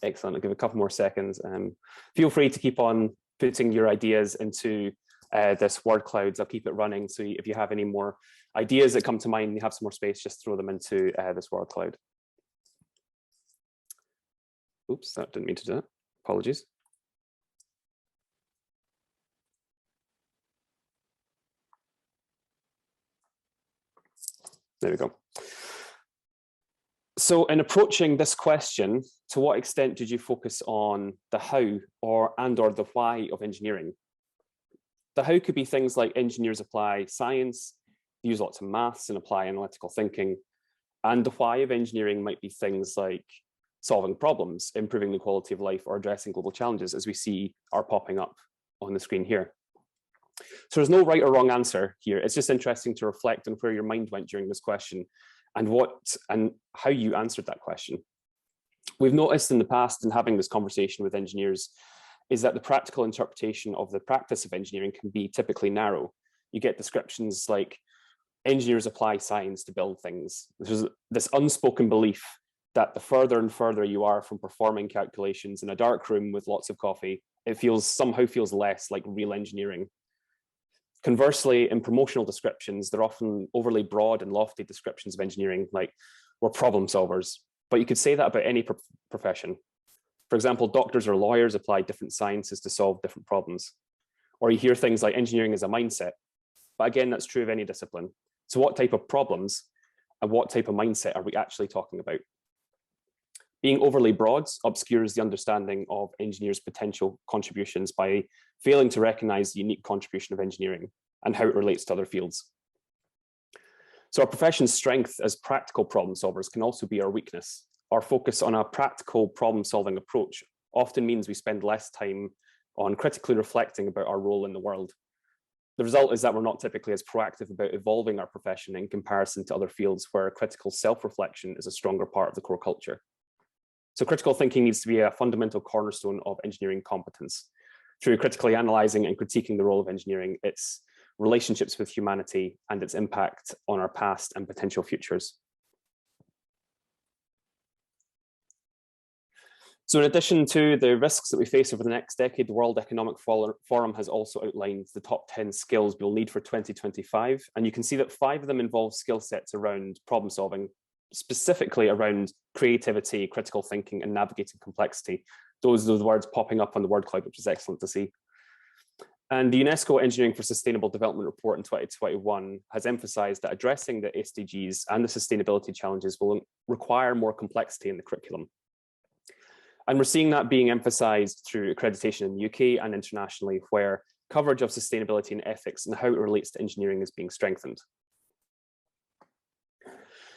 Excellent, I'll give a couple more seconds. Feel free to keep on putting your ideas into this word clouds. I'll keep it running. So if you have any more ideas that come to mind and you have some more space, just throw them into this word cloud. Oops, that didn't mean to do that. Apologies. There we go. So in approaching this question, to what extent did you focus on the how or the why of engineering? The how could be things like engineers apply science, use lots of maths and apply analytical thinking. And the why of engineering might be things like solving problems, improving the quality of life, or addressing global challenges, as we see are popping up on the screen here. So there's no right or wrong answer here. It's just interesting to reflect on where your mind went during this question and how you answered that question. We've noticed in the past in having this conversation with engineers is that the practical interpretation of the practice of engineering can be typically narrow. you get descriptions like engineers apply science to build things. There's this unspoken belief that the further and further you are from performing calculations in a dark room with lots of coffee, it somehow feels less like real engineering. Conversely, in promotional descriptions, they're often overly broad and lofty descriptions of engineering, like we're problem solvers. But you could say that about any profession. For example, doctors or lawyers apply different sciences to solve different problems. Or you hear things like engineering is a mindset. But again, that's true of any discipline. So what type of problems and what type of mindset are we actually talking about? Being overly broad obscures the understanding of engineers' potential contributions by failing to recognize the unique contribution of engineering and how it relates to other fields. So our profession's strength as practical problem solvers can also be our weakness. Our focus on a practical problem-solving approach often means we spend less time on critically reflecting about our role in the world. The result is that we're not typically as proactive about evolving our profession in comparison to other fields where critical self-reflection is a stronger part of the core culture. So critical thinking needs to be a fundamental cornerstone of engineering competence. Through critically analyzing and critiquing the role of engineering, its relationships with humanity and its impact on our past and potential futures. So in addition to the risks that we face over the next decade, the World Economic Forum has also outlined the top 10 skills we'll need for 2025. And you can see that 5 of them involve skill sets around problem solving, specifically around creativity, critical thinking, and navigating complexity. Those are the words popping up on the word cloud, which is excellent to see. And the UNESCO Engineering for Sustainable Development report in 2021 has emphasized that addressing the SDGs and the sustainability challenges will require more complexity in the curriculum. And we're seeing that being emphasized through accreditation in the UK and internationally, where coverage of sustainability and ethics and how it relates to engineering is being strengthened.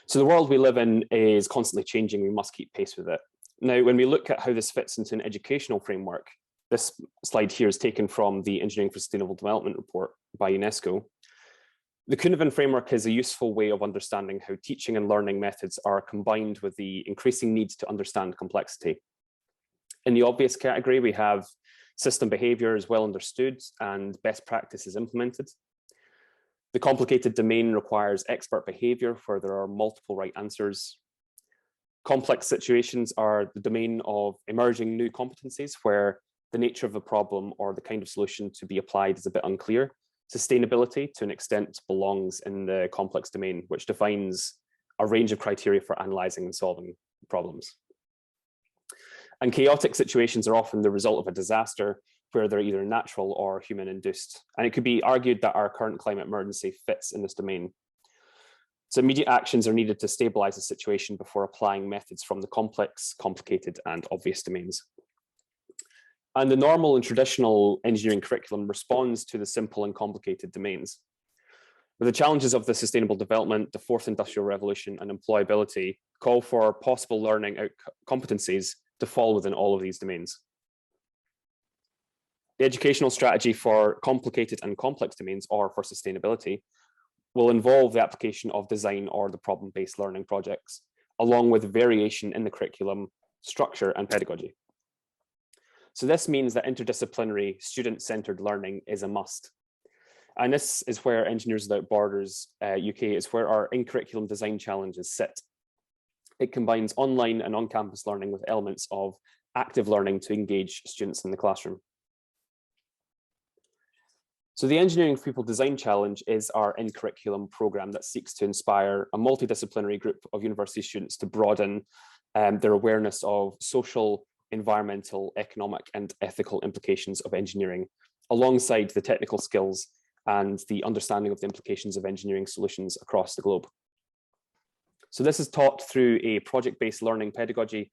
So the world we live in is constantly changing. We must keep pace with it. Now, when we look at how this fits into an educational framework, this slide here is taken from the Engineering for Sustainable Development report by UNESCO. The Kuhneven framework is a useful way of understanding how teaching and learning methods are combined with the increasing need to understand complexity. In the obvious category, we have system behavior is well understood and best practice is implemented. The complicated domain requires expert behavior where there are multiple right answers. Complex situations are the domain of emerging new competencies where the nature of the problem or the kind of solution to be applied is a bit unclear. Sustainability, to an extent, belongs in the complex domain, which defines a range of criteria for analyzing and solving problems. And chaotic situations are often the result of a disaster where they're either natural or human induced. And it could be argued that our current climate emergency fits in this domain. So immediate actions are needed to stabilize the situation before applying methods from the complex, complicated, and obvious domains. And the normal and traditional engineering curriculum responds to the simple and complicated domains. But the challenges of the sustainable development, the fourth industrial revolution, and employability call for possible learning competencies to fall within all of these domains. The educational strategy for complicated and complex domains, or for sustainability, will involve the application of design or the problem-based learning projects, along with variation in the curriculum, structure, and pedagogy. So this means that interdisciplinary, student-centered learning is a must. And this is where Engineers Without Borders UK is where our in-curriculum design challenges sit. It combines online and on-campus learning with elements of active learning to engage students in the classroom. So the Engineering for People Design Challenge is our in-curriculum program that seeks to inspire a multidisciplinary group of university students to broaden their awareness of social, environmental, economic, and ethical implications of engineering, alongside the technical skills and the understanding of the implications of engineering solutions across the globe. So this is taught through a project-based learning pedagogy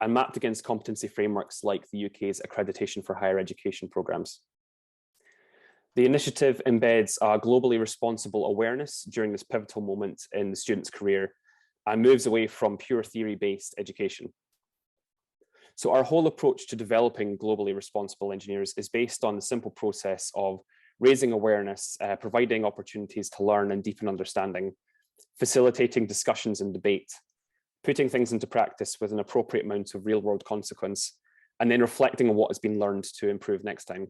and mapped against competency frameworks like the UK's accreditation for higher education programs. The initiative embeds a globally responsible awareness during this pivotal moment in the student's career and moves away from pure theory-based education. So our whole approach to developing globally responsible engineers is based on the simple process of raising awareness, providing opportunities to learn and deepen understanding, facilitating discussions and debate, putting things into practice with an appropriate amount of real-world consequence, and then reflecting on what has been learned to improve next time.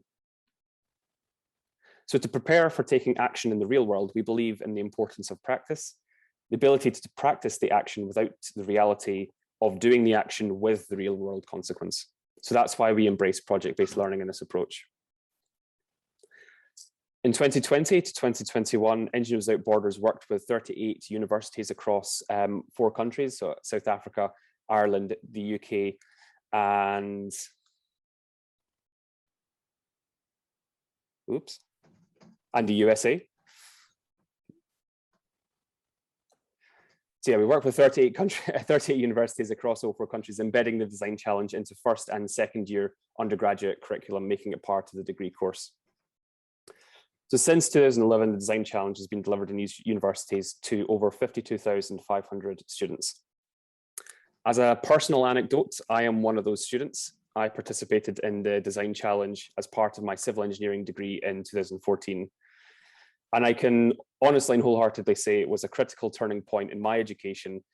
So to prepare for taking action in the real world, we believe in the importance of practice, the ability to practice the action without the reality of doing the action with the real world consequence. So that's why we embrace project-based learning in this approach. In 2020 to 2021, Engineers Without Borders worked with 38 universities across 4 countries, so South Africa, Ireland, the UK, and the USA. So yeah, we work with 38 universities across all 4 countries, embedding the design challenge into first and second year undergraduate curriculum, making it part of the degree course. So since 2011, the design challenge has been delivered in these universities to over 52,500 students. As a personal anecdote, I am one of those students. I participated in the design challenge as part of my civil engineering degree in 2014. And I can honestly and wholeheartedly say it was a critical turning point in my education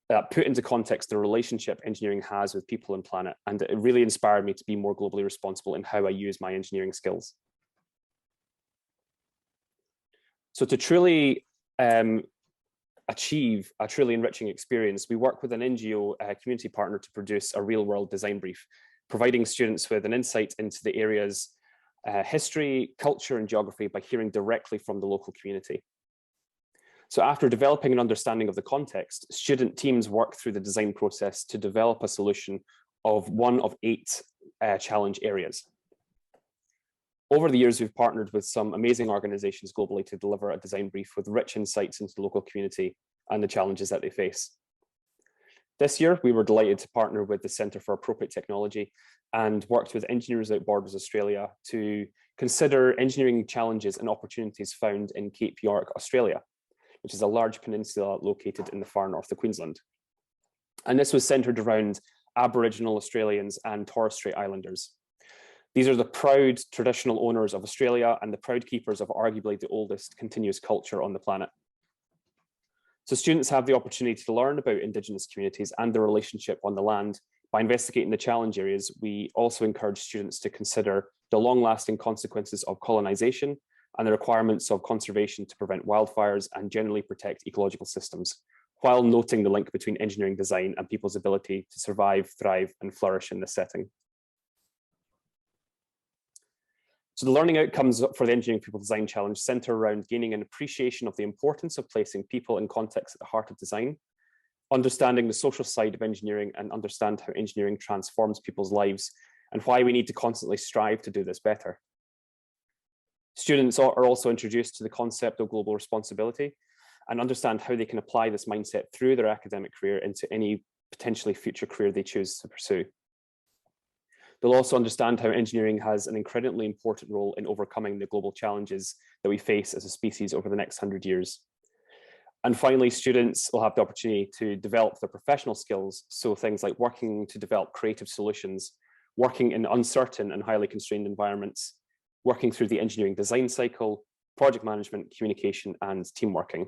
that put into context the relationship engineering has with people and planet. And it really inspired me to be more globally responsible in how I use my engineering skills. So to truly achieve a truly enriching experience, we work with an NGO community partner to produce a real world design brief, providing students with an insight into the area's history, culture, and geography by hearing directly from the local community. So after developing an understanding of the context, student teams work through the design process to develop a solution of one of 8 challenge areas. Over the years, we've partnered with some amazing organizations globally to deliver a design brief with rich insights into the local community and the challenges that they face. This year, we were delighted to partner with the Centre for Appropriate Technology and worked with Engineers Without Borders Australia to consider engineering challenges and opportunities found in Cape York, Australia, which is a large peninsula located in the far north of Queensland. And this was centred around Aboriginal Australians and Torres Strait Islanders. These are the proud traditional owners of Australia and the proud keepers of arguably the oldest continuous culture on the planet. So students have the opportunity to learn about Indigenous communities and their relationship on the land. By investigating the challenge areas, we also encourage students to consider the long-lasting consequences of colonisation and the requirements of conservation to prevent wildfires and generally protect ecological systems, while noting the link between engineering design and people's ability to survive, thrive, and flourish in this setting. So the learning outcomes for the Engineering People Design Challenge centre around gaining an appreciation of the importance of placing people and context at the heart of design, understanding the social side of engineering and understand how engineering transforms people's lives and why we need to constantly strive to do this better. Students are also introduced to the concept of global responsibility and understand how they can apply this mindset through their academic career into any potentially future career they choose to pursue. They'll also understand how engineering has an incredibly important role in overcoming the global challenges that we face as a species over the next 100 years. And finally, students will have the opportunity to develop their professional skills. So things like working to develop creative solutions, working in uncertain and highly constrained environments, working through the engineering design cycle, project management, communication, and team working.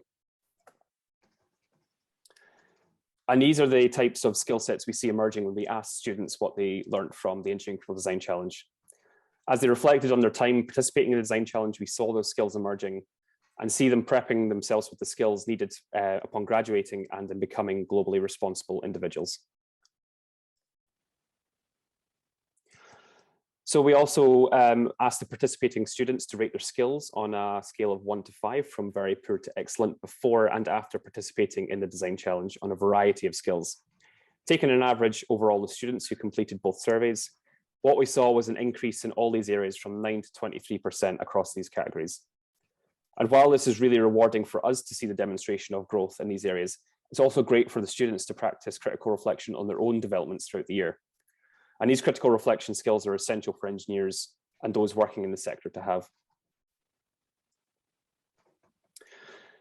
And these are the types of skill sets we see emerging when we ask students what they learned from the Engineering People Design Challenge. As they reflected on their time participating in the Design Challenge, we saw those skills emerging and see them prepping themselves with the skills needed upon graduating and in becoming globally responsible individuals. So we also asked the participating students to rate their skills on a scale of 1 to 5, from very poor to excellent, before and after participating in the Design Challenge on a variety of skills. Taking an average over all the students who completed both surveys, what we saw was an increase in all these areas from 9 to 23% across these categories. And while this is really rewarding for us to see the demonstration of growth in these areas, it's also great for the students to practice critical reflection on their own developments throughout the year. And these critical reflection skills are essential for engineers and those working in the sector to have.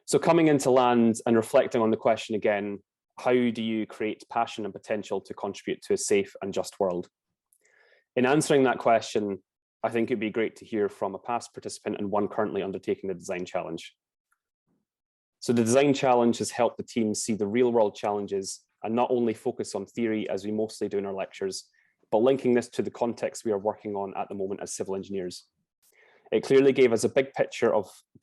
So coming into land and reflecting on the question again, how do you create passion and potential to contribute to a safe and just world? In answering that question, I think it'd be great to hear from a past participant and one currently undertaking the Design Challenge. So the Design Challenge has helped the team see the real world challenges and not only focus on theory as we mostly do in our lectures, but linking this to the context we are working on at the moment as civil engineers. It clearly gave us a big picture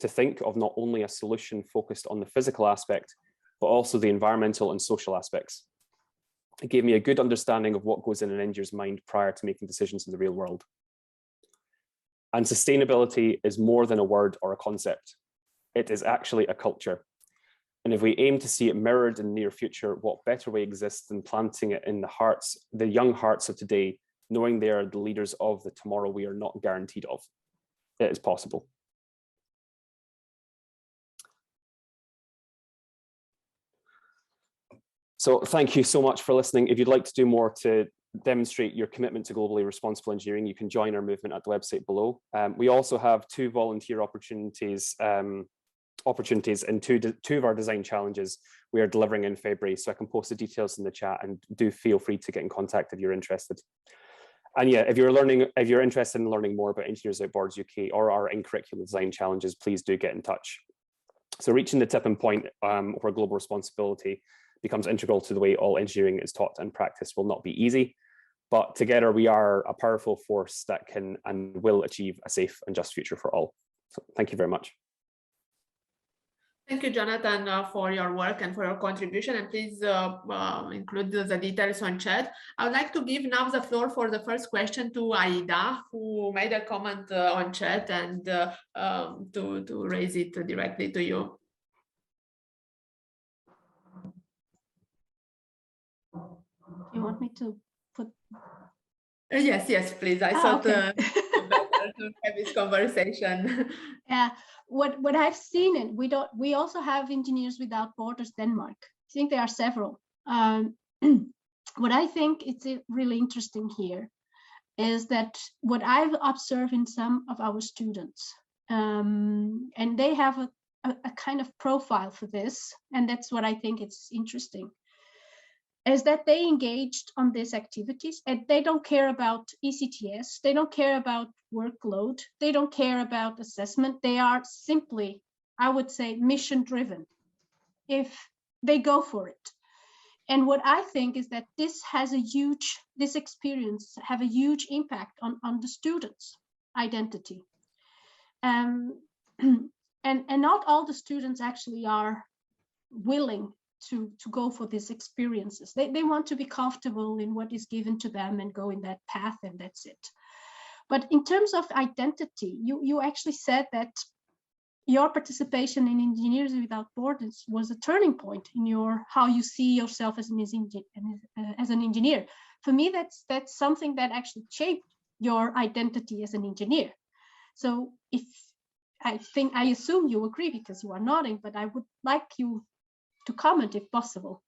to think of not only a solution focused on the physical aspect, but also the environmental and social aspects. It gave me a good understanding of what goes in an engineer's mind prior to making decisions in the real world. And sustainability is more than a word or a concept. It is actually a culture. And if we aim to see it mirrored in the near future, what better way exists than planting it in the young hearts of today, knowing they are the leaders of the tomorrow we are not guaranteed of. It is possible. So thank you so much for listening. If you'd like to do more to demonstrate your commitment to globally responsible engineering, you can join our movement at the website below. We also have 2 volunteer opportunities in two of our design challenges we are delivering in February. So I can post the details in the chat, and do feel free to get in contact if you're interested. And yeah, if you're interested in learning more about Engineers Without Borders UK or our in-curricular design challenges, please do get in touch. So reaching the tipping point where global responsibility becomes integral to the way all engineering is taught and practiced will not be easy, but together we are a powerful force that can and will achieve a safe and just future for all. So thank you very much. Thank you, Jonathan, for your work and for your contribution, and please include the details on chat. I would like to give now the floor for the first question to Aida, who made a comment on chat, and to raise it directly to you. You want me to put? Yes, please. I thought okay. better to have this conversation. Yeah, what I've seen, and we also have Engineers Without Borders Denmark. I think there are several. What I think is really interesting here is that what I've observed in some of our students, and they have a kind of profile for this, and that's what I think it's interesting, is that they engaged on these activities and they don't care about ECTS, they don't care about workload, they don't care about assessment. They are simply, I would say, mission driven if they go for it. And what I think is that this experience have a huge impact on the students' identity. And not all the students actually are willing to go for these experiences. They want to be comfortable in what is given to them and go in that path, and that's it. But in terms of identity, you actually said that your participation in Engineers Without Borders was a turning point in how you see yourself as an engineer. For me, that's something that actually shaped your identity as an engineer. So I assume you agree because you are nodding, but I would like you to comment if possible.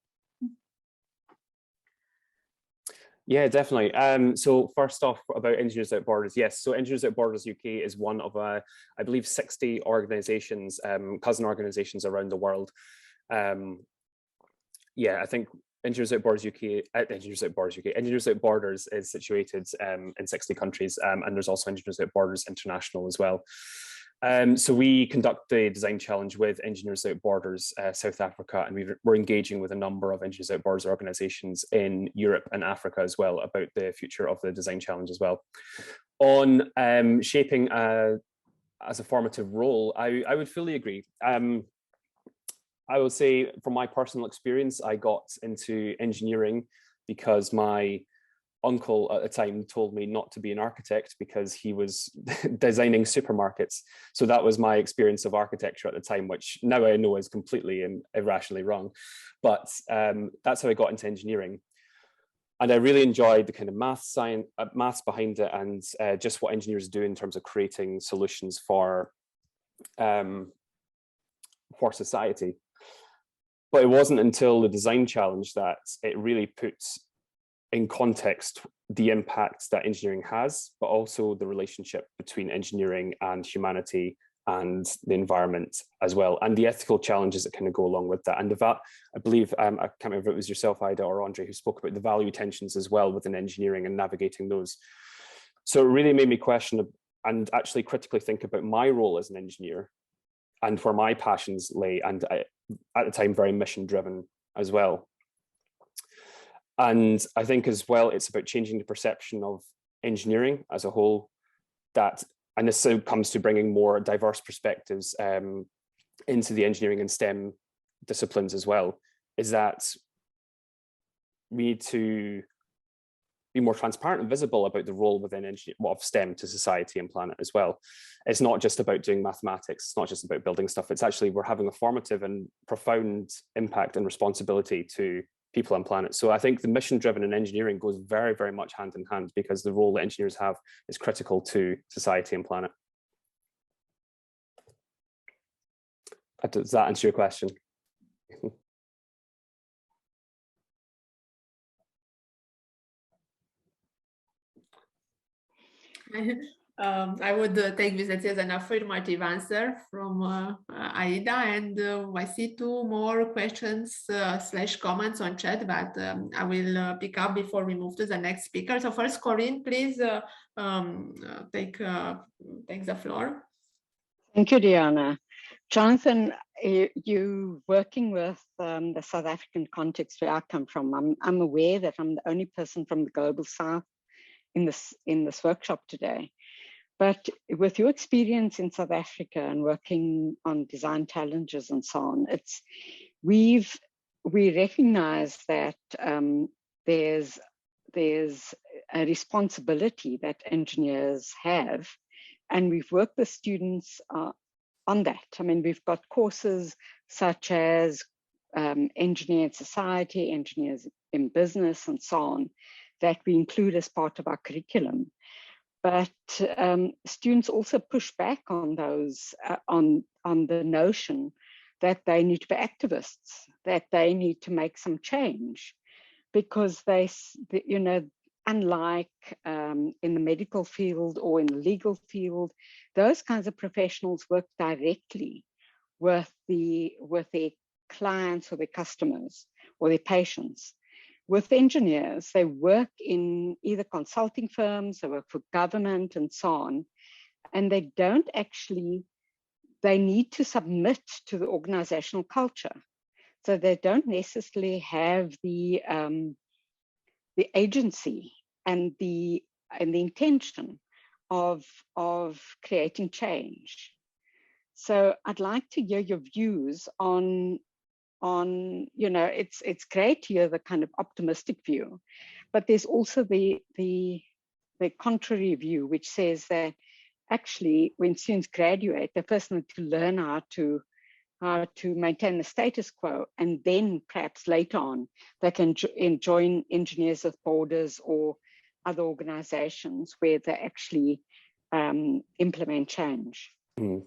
Yeah, definitely. So first off, about Engineers Without Borders, yes. So Engineers Without Borders UK is one of, I believe, 60 organisations, cousin organisations around the world. Yeah, I think Engineers Without Borders UK, Engineers Without Borders is situated in 60 countries, and there's also Engineers Without Borders International as well. So we conduct the design challenge with Engineers Without Borders South Africa, and we're engaging with a number of Engineers Without Borders organisations in Europe and Africa as well about the future of the design challenge as well. On shaping as a formative role, I would fully agree. I would say from my personal experience, I got into engineering because my uncle at the time told me not to be an architect because he was designing supermarkets. So that was my experience of architecture at the time, which now I know is completely and irrationally wrong. But that's how I got into engineering. And I really enjoyed the kind of maths behind it, and just what engineers do in terms of creating solutions for society. But it wasn't until the design challenge that it really puts in context the impact that engineering has, but also the relationship between engineering and humanity and the environment as well, and the ethical challenges that kind of go along with that. And I believe, I can't remember if it was yourself, Aida, or André, who spoke about the value tensions as well within engineering and navigating those. So it really made me question and actually critically think about my role as an engineer and where my passions lay, and at the time, very mission driven as well. And I think as well, it's about changing the perception of engineering as a whole, that and this comes to bringing more diverse perspectives into the engineering and STEM disciplines as well, is that we need to be more transparent and visible about the role within of STEM to society and planet as well. It's not just about doing mathematics, it's not just about building stuff, it's actually we're having a formative and profound impact and responsibility to people and planet. So I think the mission driven in engineering goes very, very much hand in hand, because the role that engineers have is critical to society and planet. Does that answer your question? I would take this as an affirmative answer from Aida, and I see two more questions / comments on chat that I will pick up before we move to the next speaker. So first, Corinne, please take the floor. Thank you, Diana. Jonathan, you working with the South African context where I come from. I'm aware that I'm the only person from the global South in this workshop today. But with your experience in South Africa and working on design challenges and so on, we recognize that there's a responsibility that engineers have, and we've worked with students on that. I mean, we've got courses such as Engineer in Society, Engineers in Business, and so on, that we include as part of our curriculum. But students also push back on those, on the notion that they need to be activists, that they need to make some change, because you know, unlike in the medical field or in the legal field, those kinds of professionals work directly with their clients or their customers or their patients. With engineers, they work in either consulting firms, they work for government and so on, and they need to submit to the organizational culture. So they don't necessarily have the agency and the intention of creating change. So I'd like to hear your views on, you know, it's great to hear the kind of optimistic view, but there's also the contrary view, which says that actually when students graduate, they first need to learn how to maintain the status quo, and then perhaps later on they can join Engineers with Borders or other organizations where they actually implement change. Mm.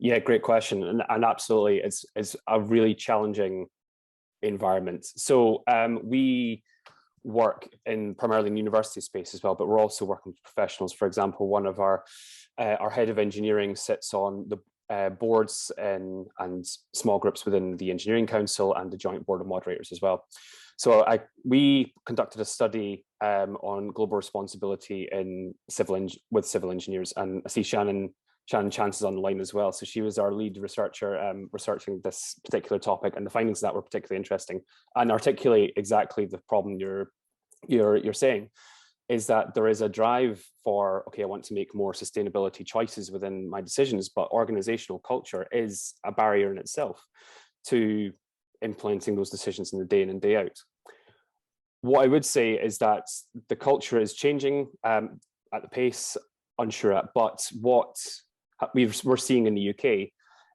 Yeah, great question, and absolutely, it's a really challenging environment. So we work primarily in university space as well, but we're also working with professionals. For example, one of our head of engineering sits on the boards and small groups within the Engineering Council and the Joint Board of Moderators as well. So we conducted a study on global responsibility with civil engineers, and I see Shannon Chance is online as well. So she was our lead researcher researching this particular topic, and the findings of that were particularly interesting and articulate exactly the problem you're saying, is that there is a drive for, okay, I want to make more sustainability choices within my decisions, but organizational culture is a barrier in itself to implementing those decisions in the day in and day out. What I would say is that the culture is changing at the pace, unsure at, but what we're seeing in the UK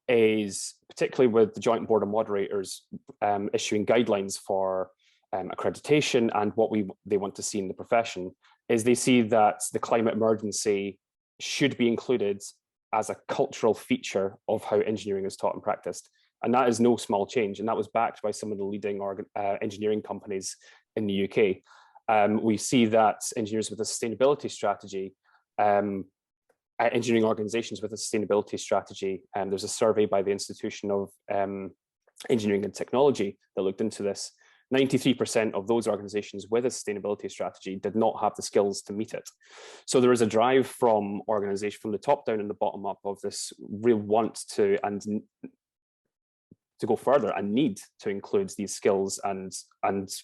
is, particularly with the Joint Board of Moderators issuing guidelines for accreditation and what they want to see in the profession, is they see that the climate emergency should be included as a cultural feature of how engineering is taught and practiced. And that is no small change. And that was backed by some of the leading engineering companies in the UK. We see that engineers with a sustainability strategy, engineering organizations with a sustainability strategy, and there's a survey by the Institution of Engineering and Technology that looked into this. 93% of those organizations with a sustainability strategy did not have the skills to meet it. So there is a drive from organization, from the top down and the bottom up, of this real want to go further and need to include these skills and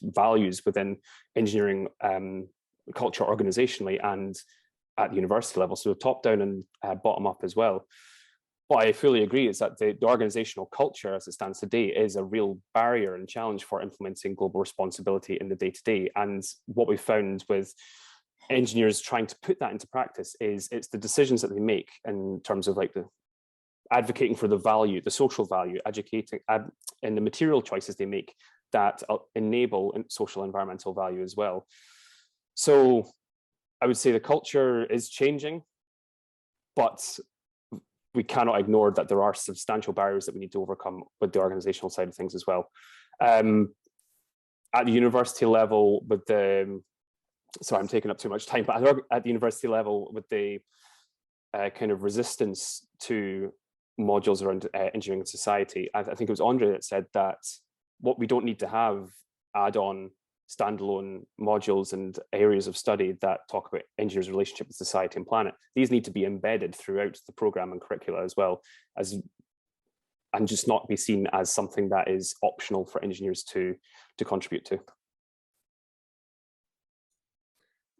values within engineering culture organizationally, and at the university level, so top down and bottom up as well. What I fully agree is that the organizational culture as it stands today is a real barrier and challenge for implementing global responsibility in the day-to-day. And what we found with engineers trying to put that into practice is it's the decisions that they make in terms of like the advocating for the value, the social value, educating, and the material choices they make that enable social environmental value as well. So I would say the culture is changing, but we cannot ignore that there are substantial barriers that we need to overcome with the organizational side of things as well. At the university level, with the, sorry, I'm taking up too much time, but at the university level, with the kind of resistance to modules around engineering and society, I think it was André that said that what we don't need to have add-on standalone modules and areas of study that talk about engineers' relationship with society and planet. These need to be embedded throughout the program and curricula as well, and just not be seen as something that is optional for engineers to contribute to.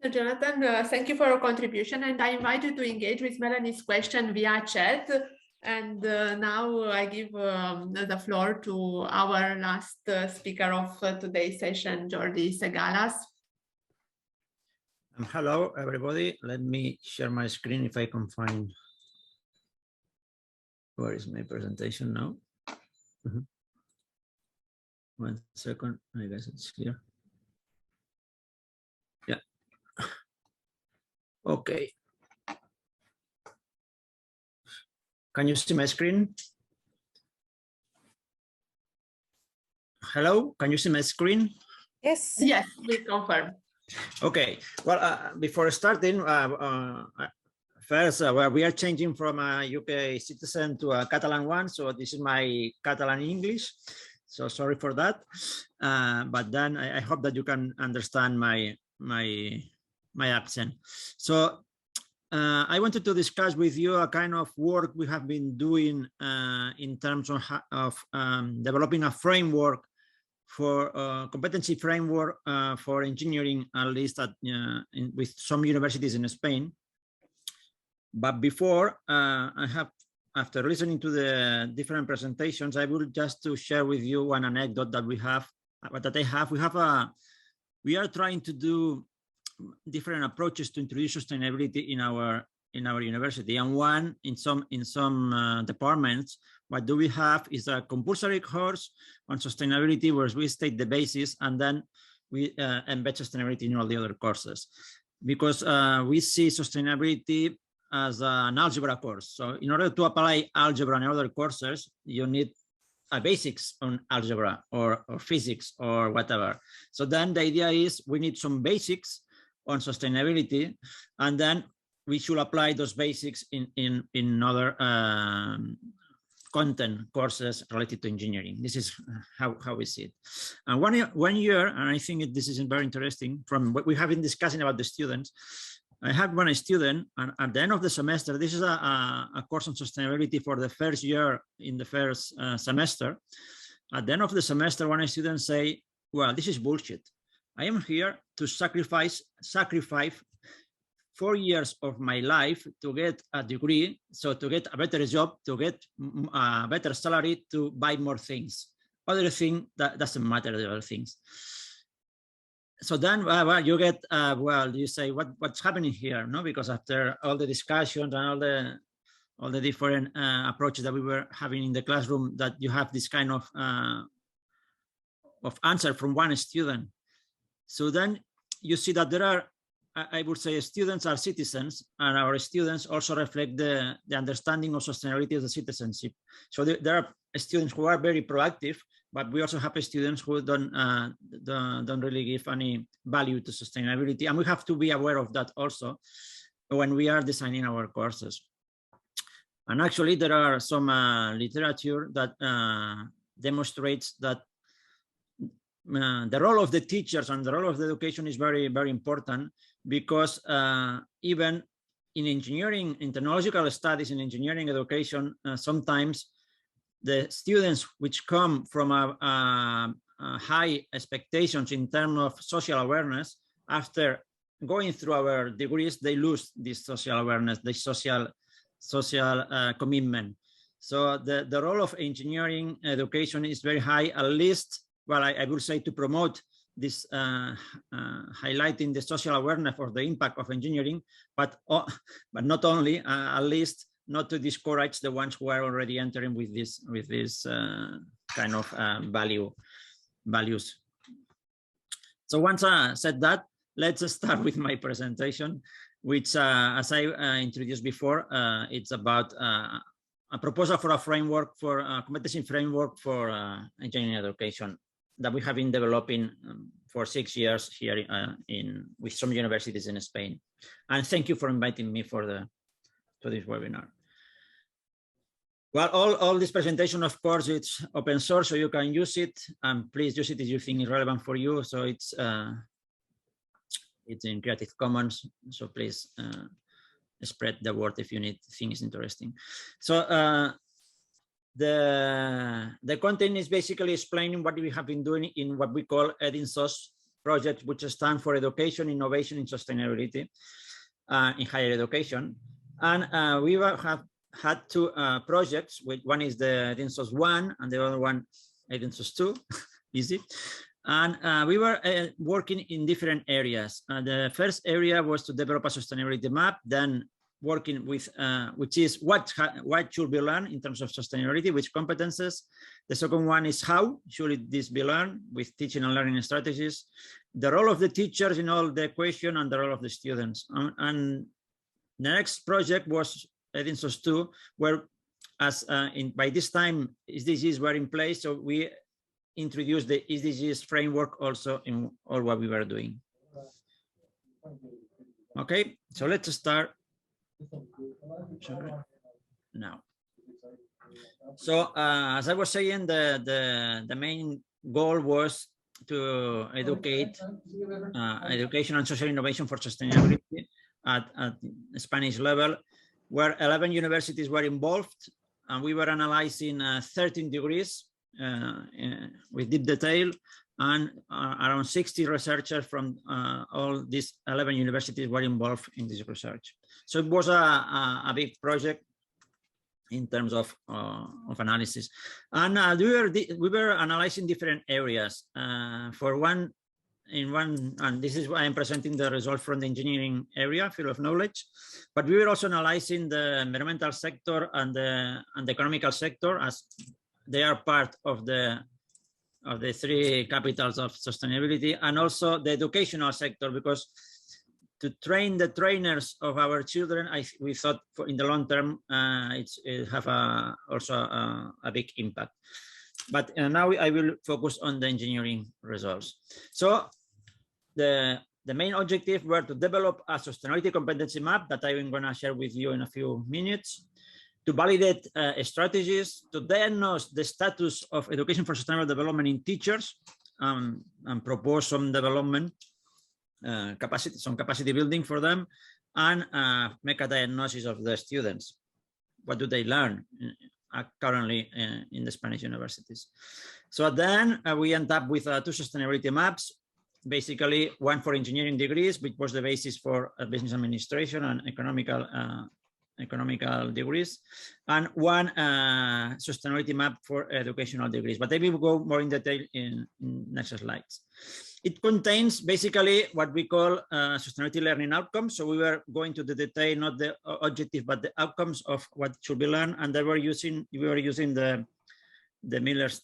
So Jonathan, thank you for your contribution, and I invite you to engage with Melanie's question via chat. And now I give the floor to our last speaker of today's session, Jordi Segalas. Hello, everybody. Let me share my screen if I can find. Where is my presentation now? 1 second. I guess it's here. Yeah. Okay. Can you see my screen? Hello, can you see my screen? Yes. Yes, we confirm. Okay, well, before starting, first, well, we are changing from a UK citizen to a Catalan one, so this is my Catalan English, so sorry for that. But then I hope that you can understand my accent. So I wanted to discuss with you a kind of work we have been doing in terms of developing a framework for competency framework for engineering, at least with some universities in Spain. But before, after listening to the different presentations, I will just to share with you one anecdote that we have, we are trying to do different approaches to introduce sustainability in our university, and one in some departments, what do we have is a compulsory course on sustainability where we state the basis, and then we embed sustainability in all the other courses, because we see sustainability as an algebra course. So in order to apply algebra in other courses, you need a basics on algebra or physics or whatever. So then the idea is we need some basics on sustainability, and then we should apply those basics in other content courses related to engineering. This is how we see it. And one year, and I think this is very interesting, from what we have been discussing about the students, I had one student, and at the end of the semester, this is a course on sustainability for the first year in the first semester. At the end of the semester, one student say, well, this is bullshit. I am here to sacrifice 4 years of my life to get a degree, so to get a better job, to get a better salary, to buy more things. Other thing that doesn't matter, the other things. So then, well, you get, well, you say, what's happening here? No, because after all the discussions and all the different approaches that we were having in the classroom, that you have this kind of answer from one student. So then you see that there are, I would say, students are citizens, and our students also reflect the understanding of sustainability of the citizenship. So there are students who are very proactive, but we also have students who don't really give any value to sustainability, and we have to be aware of that also when we are designing our courses. And actually, there are some literature that demonstrates that the role of the teachers and the role of the education is very, very important, because even in engineering, in technological studies, in engineering education, sometimes the students which come from high expectations in terms of social awareness, after going through our degrees, they lose this social awareness, the social commitment. So the role of engineering education is very high, at least, well, I would say, to promote this highlighting the social awareness of the impact of engineering, but not only, at least not to discourage the ones who are already entering with this kind of values. So once I said that, let's start with my presentation, which, as I introduced before, it's about a proposal for a framework for competency framework for engineering education that we have been developing for 6 years here with some universities in Spain. And thank you for inviting me to this webinar. Well, all this presentation, of course, it's open source, so you can use it, and please use it if you think it's relevant for you. So it's in Creative Commons, so please spread the word if you think it's interesting. So the content is basically explaining what we have been doing in what we call EdInSOS project, which stands for Education, Innovation, and Sustainability in higher education. And we have had two projects. One is the EdInSOS 1 and the other one EdInSOS 2, easy. And we were working in different areas. The first area was to develop a sustainability map, then working with, which is what should be learned in terms of sustainability, which competences. The second one is how should this be learned, with teaching and learning strategies, the role of the teachers in all the equation, and the role of the students. And the next project was EdInSOS 2, where by this time SDGs were in place, so we introduced the SDGs framework also in all what we were doing. Okay, so let's start now. So as I was saying, the main goal was to educate education and social innovation for sustainability at Spanish level, where 11 universities were involved, and we were analyzing 13 degrees with deep detail, and around 60 researchers from all these 11 universities were involved in this research. So it was a big project in terms of analysis, and we were analyzing different areas. And this is why I'm presenting the results from the engineering area, field of knowledge, but we were also analyzing the environmental sector and the economical sector, as they are part of the three capitals of sustainability, and also the educational sector, because to train the trainers of our children, we thought in the long term it have also a big impact. But now I will focus on the engineering results. So the main objectives were to develop a sustainability competency map that I'm going to share with you in a few minutes, to validate strategies, to diagnose the status of education for sustainable development in teachers, and propose some development capacity building for them, and make a diagnosis of the students. What do they learn currently in the Spanish universities? So then we end up with two sustainability maps, basically one for engineering degrees, which was the basis for business administration and economical degrees, and one sustainability map for educational degrees. But I will go more in detail in next slides. It contains basically what we call sustainability learning outcomes. So we were going to the detail, not the objective, but the outcomes of what should be learned. And we were using the Miller's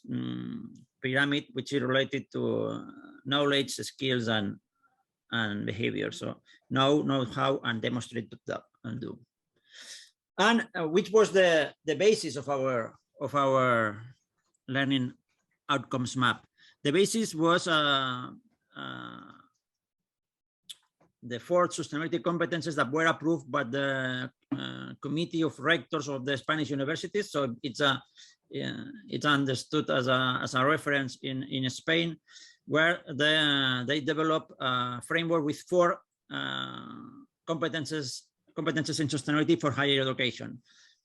pyramid, which is related to knowledge, skills, and behavior. So know how, and demonstrate that and do. And which was the basis of our learning outcomes map. The basis was the 4 sustainability competences that were approved by the committee of rectors of the Spanish universities. So it's understood as a reference in Spain, where they develop a framework with 4 competences in sustainability for higher education,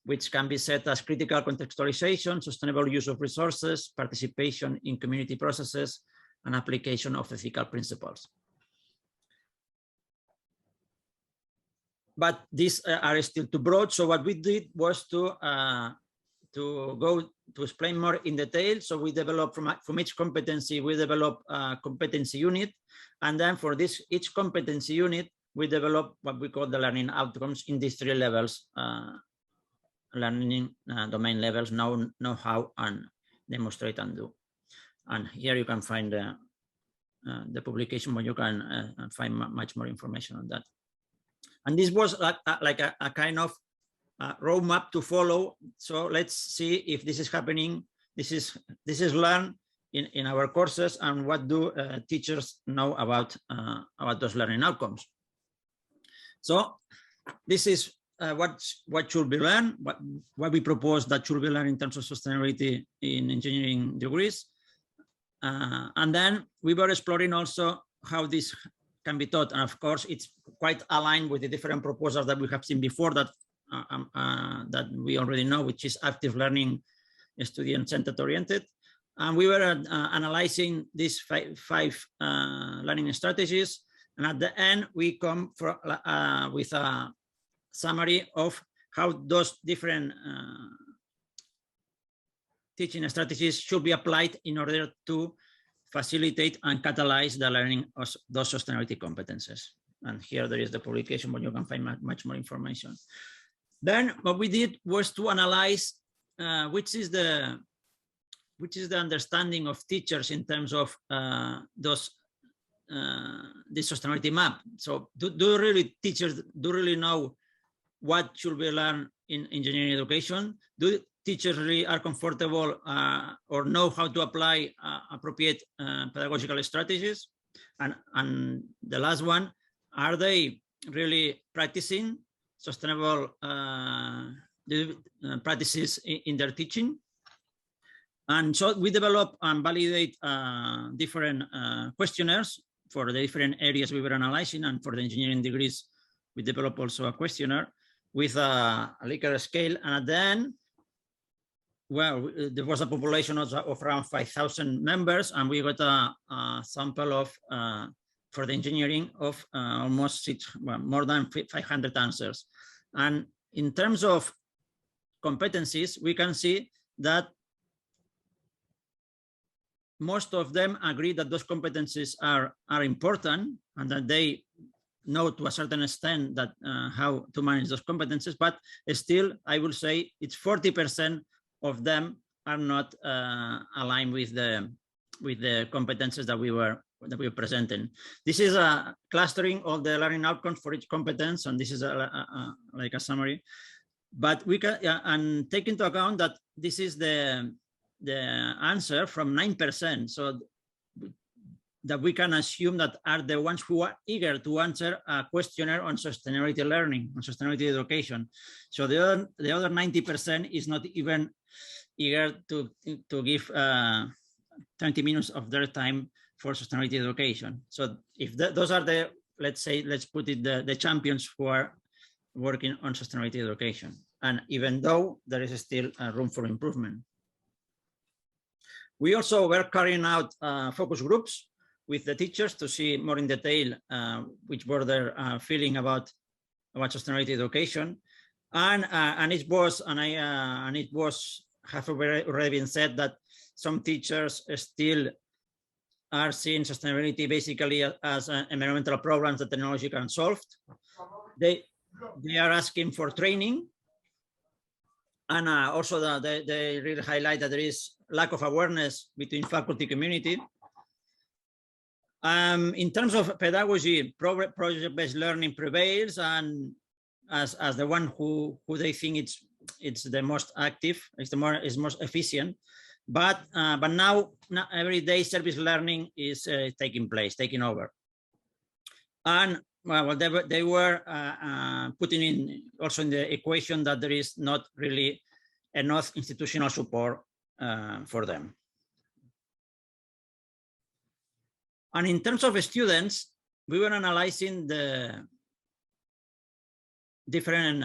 which can be set as critical contextualization, sustainable use of resources, participation in community processes, and application of ethical principles. but these are still too broad. So what we did was to go to explain more in detail. So we developed from each competency, we develop a competency unit. And then for this, each competency unit, we develop what we call the learning outcomes in these 3 levels, learning domain levels, know, how, and demonstrate and do. And here you can find the publication where you can find much more information on that. And this was like a kind of roadmap to follow. So let's see if this is happening. This is learned in our courses, and what do teachers know about those learning outcomes. So this is what should be learned, what we propose that should be learned in terms of sustainability in engineering degrees. And then we were exploring also how this can be taught. And of course, it's quite aligned with the different proposals that we have seen before that we already know, which is active learning, student-centered oriented. And we were analyzing these five learning strategies. And at the end, we come with a summary of how those different teaching strategies should be applied in order to facilitate and catalyze the learning of those sustainability competences. And here there is the publication where you can find much more information. Then what we did was to analyze which is the understanding of teachers in terms of this sustainability map. So do really teachers really know what should be learned in engineering education? Do teachers really are comfortable or know how to apply appropriate pedagogical strategies? And the last one, are they really practicing sustainable practices in their teaching? And so we develop and validate different questionnaires for the different areas we were analyzing, and for the engineering degrees, we develop also a questionnaire with a Likert scale. And at the end, well, there was a population of around 5,000 members, and we got a sample of, for the engineering, of almost more than 500 answers. And in terms of competencies, we can see that most of them agree that those competencies are important and that they know to a certain extent that how to manage those competencies, but still, I will say it's 40% of them are not aligned with the competences that we were presenting. This is a clustering of the learning outcomes for each competence, and this is like a summary. But we can and take into account that this is the answer from 9%, so that we can assume that are the ones who are eager to answer a questionnaire on sustainability learning, on sustainability education. So the other 90% is not even eager to give 20 minutes of their time for sustainability education. So if those are the, let's put it, the champions who are working on sustainability education. And even though there is still room for improvement. We also were carrying out focus groups with the teachers to see more in detail which were their feeling about sustainability education, and it was have already been said that some teachers still are seeing sustainability basically as environmental problems that technology can solve. They are asking for training, and also they really highlight that there is lack of awareness between faculty community. In terms of pedagogy, project-based learning prevails, and as the one who they think it's the most active, is most efficient. But now everyday service learning is taking over. And well, they were putting in also in the equation that there is not really enough institutional support for them. And in terms of students, we were analyzing the different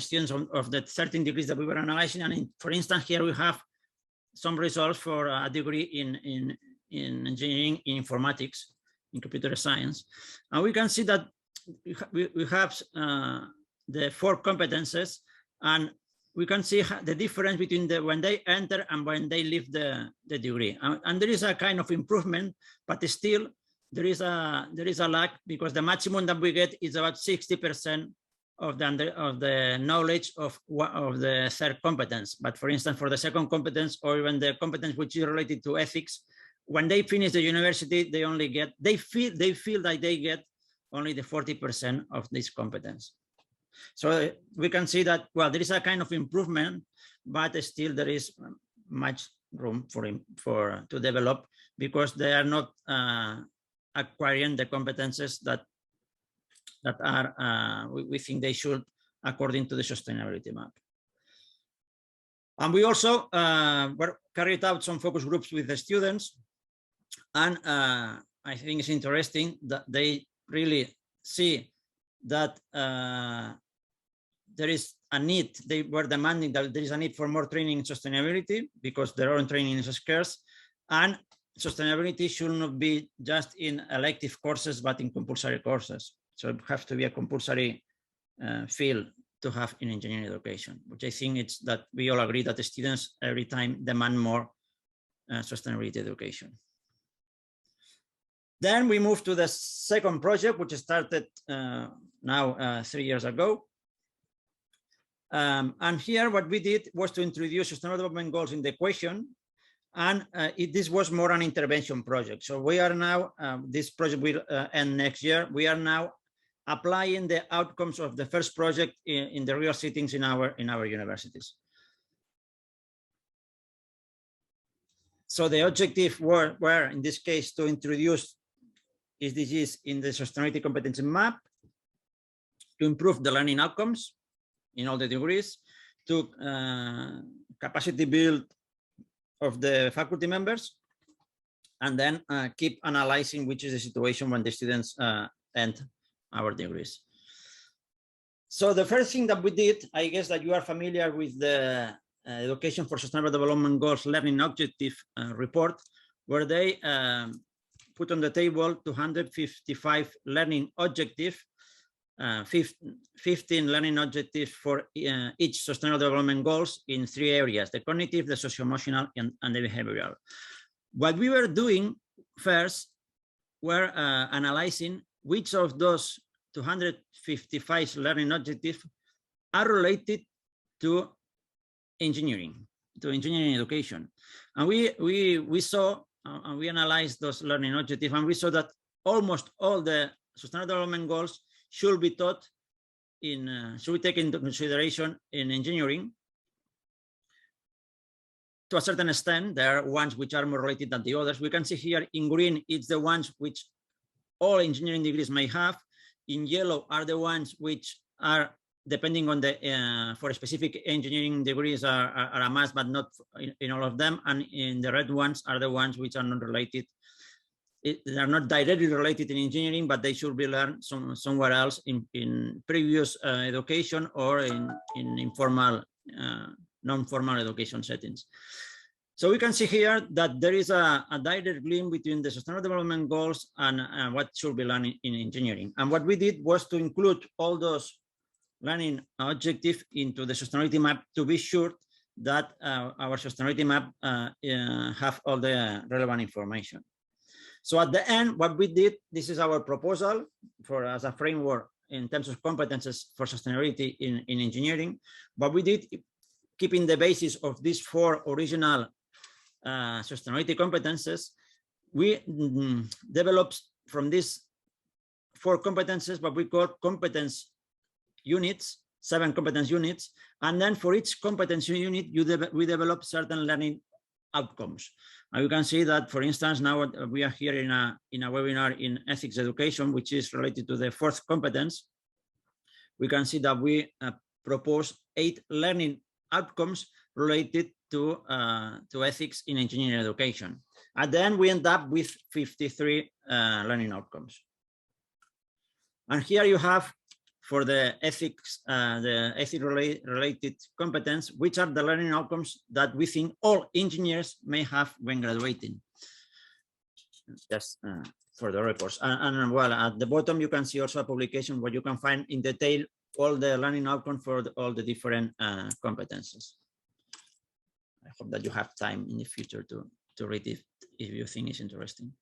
students of the 13 degrees that we were analyzing. And for instance, here we have some results for a degree in engineering, in informatics, in computer science. And we can see that we have the 4 competences, and we can see the difference between when they enter and when they leave the degree. And there is a kind of improvement, but still there is a lack, because the maximum that we get is about 60% of the knowledge of the third competence. But for instance, for the second competence, or even the competence which is related to ethics, when they finish the university, they feel that they get only the 40% of this competence. So we can see that, well, there is a kind of improvement, but still there is much room to develop, because they are not acquiring the competences that are we think they should, according to the sustainability map. And we also carried out some focus groups with the students, and I think it's interesting that they really see that there is a need. They were demanding that there is a need for more training in sustainability, because their own training is scarce, and sustainability should not be just in elective courses, but in compulsory courses. So it has to be a compulsory field to have in engineering education, which I think it's that we all agree that the students every time demand more sustainability education. Then we move to the second project, which started now 3 years ago. And here what we did was to introduce Sustainable Development Goals in the equation. And this was more an intervention project. So we are now, this project will end next year. We are now applying the outcomes of the first project in the real settings in our universities. So the objective were in this case to introduce SDGs in the sustainability competency map, to improve the learning outcomes in all the degrees, to capacity build of the faculty members, and then keep analyzing which is the situation when the students end our degrees. So the first thing that we did, I guess that you are familiar with the Education for Sustainable Development Goals Learning Objective report, where they put on the table 255 learning objectives, 15 learning objectives for each Sustainable Development Goals in 3 areas: the cognitive, the socio-emotional, and the behavioral. What we were doing first were analyzing which of those 255 learning objectives are related to engineering education. And we saw, and we analyzed those learning objectives, and we saw that almost all the Sustainable Development Goals should be taught should be taken into consideration in engineering. To a certain extent, there are ones which are more related than the others. We can see here in green, it's the ones which all engineering degrees may have. In yellow are the ones which are, depending on the, for specific engineering degrees are a must, but not in all of them. And in the red ones are the ones which are not related. They are not directly related in engineering, but they should be learned somewhere else in previous education or in informal, non-formal education settings. So we can see here that there is a direct link between the Sustainable Development Goals and what should be learned in engineering. And what we did was to include all those learning objectives into the sustainability map to be sure that our sustainability map have all the relevant information. So at the end, what we did, this is our proposal as a framework in terms of competences for sustainability in engineering. What we did, keeping the basis of these 4 original sustainability competences, we developed from these 4 competences what we call competence units, 7 competence units, and then for each competence unit, we develop certain learning outcomes. And you can see that, for instance, now we are here in a webinar in ethics education, which is related to the 4th competence. We can see that we propose 8 learning outcomes related to ethics in engineering education. And then we end up with 53 learning outcomes. And here you have, for the ethics related competence, which are the learning outcomes that we think all engineers may have when graduating. Just for the reports. And well, at the bottom, you can see also a publication where you can find in detail all the learning outcomes for all the different competencies. I hope that you have time in the future to read it if you think it's interesting.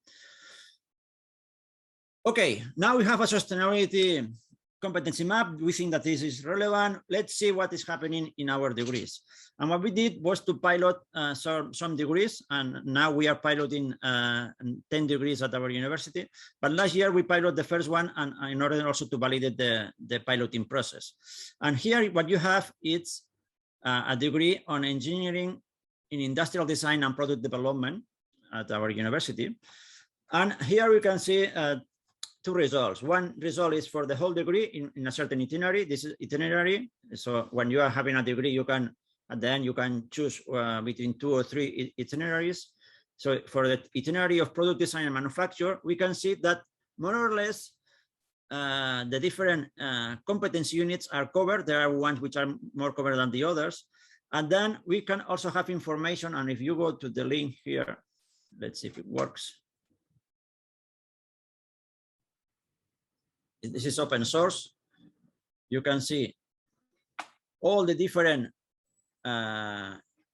Okay, now we have a sustainability competency map. We think that this is relevant. Let's see what is happening in our degrees. And what we did was to pilot some degrees, and now we are piloting 10 degrees at our university. But last year we piloted the first one, and in order also to validate the piloting process. And here what you have is a degree on engineering in industrial design and product development at our university. And here we can see two results. One result is for the whole degree in a certain itinerary. This is itinerary. So when you are having a degree, you can, at the end, you can choose between 2 or 3 itineraries. So for the itinerary of product design and manufacture, we can see that more or less the different competency units are covered. There are ones which are more covered than the others. And then we can also have information. And if you go to the link here, let's see if it works. This is open source. You can see all the different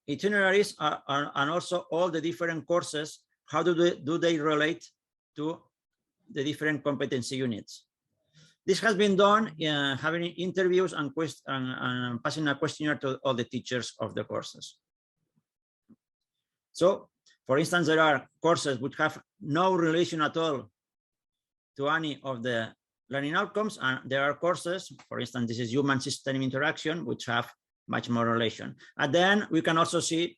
itineraries and also all the different courses. How do they relate to the different competency units? This has been done having interviews and passing a questionnaire to all the teachers of the courses. So, for instance, there are courses which have no relation at all to any of the learning outcomes, and there are courses, for instance, this is human system interaction, which have much more relation. And then we can also see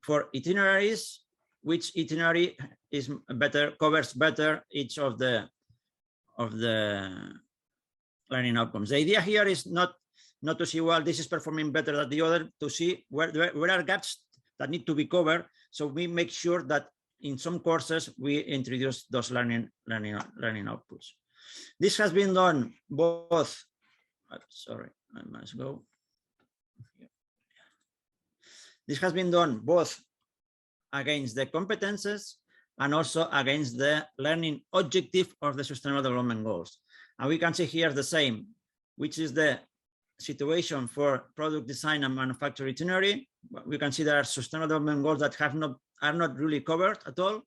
for itineraries, which itinerary is better, covers better each of the learning outcomes. The idea here is not to see, well, this is performing better than the other, to see where are gaps that need to be covered. So we make sure that in some courses we introduce those learning outputs. This has been done both, sorry, I must go. This has been done both against the competences and also against the learning objective of the Sustainable Development Goals. And we can see here the same, which is the situation for product design and manufacture itinerary. We can see there are Sustainable Development Goals that are not really covered at all.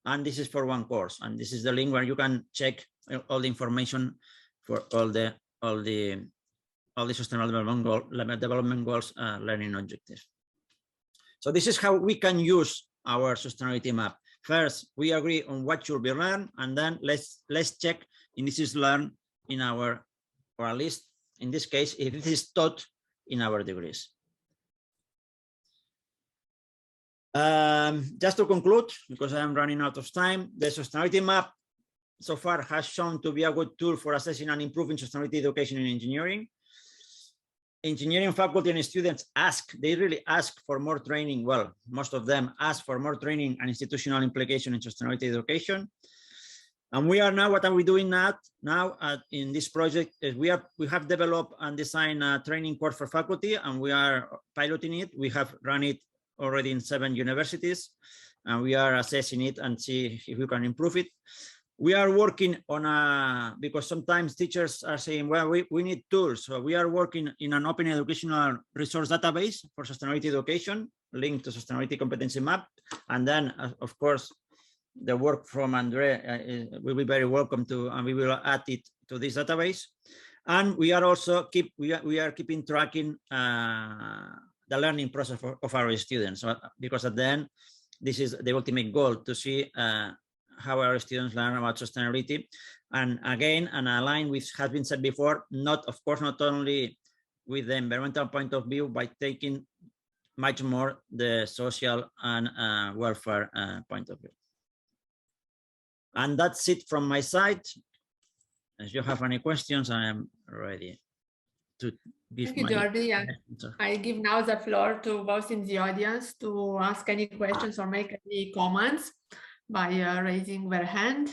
And this is for one course. And this is the link where you can check all the information for all the Sustainable Development Goals learning objectives. So this is how we can use our sustainability map. First, we agree on what should be learned, and then let's check if this is learned in our, or at least in this case, if it is taught in our degrees. Just to conclude, because I am running out of time, the sustainability map so far has shown to be a good tool for assessing and improving sustainability education in engineering. Engineering faculty and students they really ask for more training. Well, most of them ask for more training and institutional implication in sustainability education. And we are now, what are we doing now in this project is we have developed and designed a training course for faculty, and we are piloting it. We have run it already in 7 universities, and we are assessing it and see if we can improve it. We are working on because sometimes teachers are saying, well, we need tools. So we are working in an open educational resource database for sustainability education, linked to sustainability competency map. And then, of course, the work from André will be very welcome to, and we will add it to this database. And we are also keeping tracking the learning process of our students, because at the end, this is the ultimate goal, to see how our students learn about sustainability. And again, and aligned with has been said before, not only with the environmental point of view, by taking much more the social and welfare point of view. And that's it from my side. If you have any questions, I am ready to give. Thank you, Jordi. I give now the floor to those in the audience to ask any questions or make any comments by raising their hand.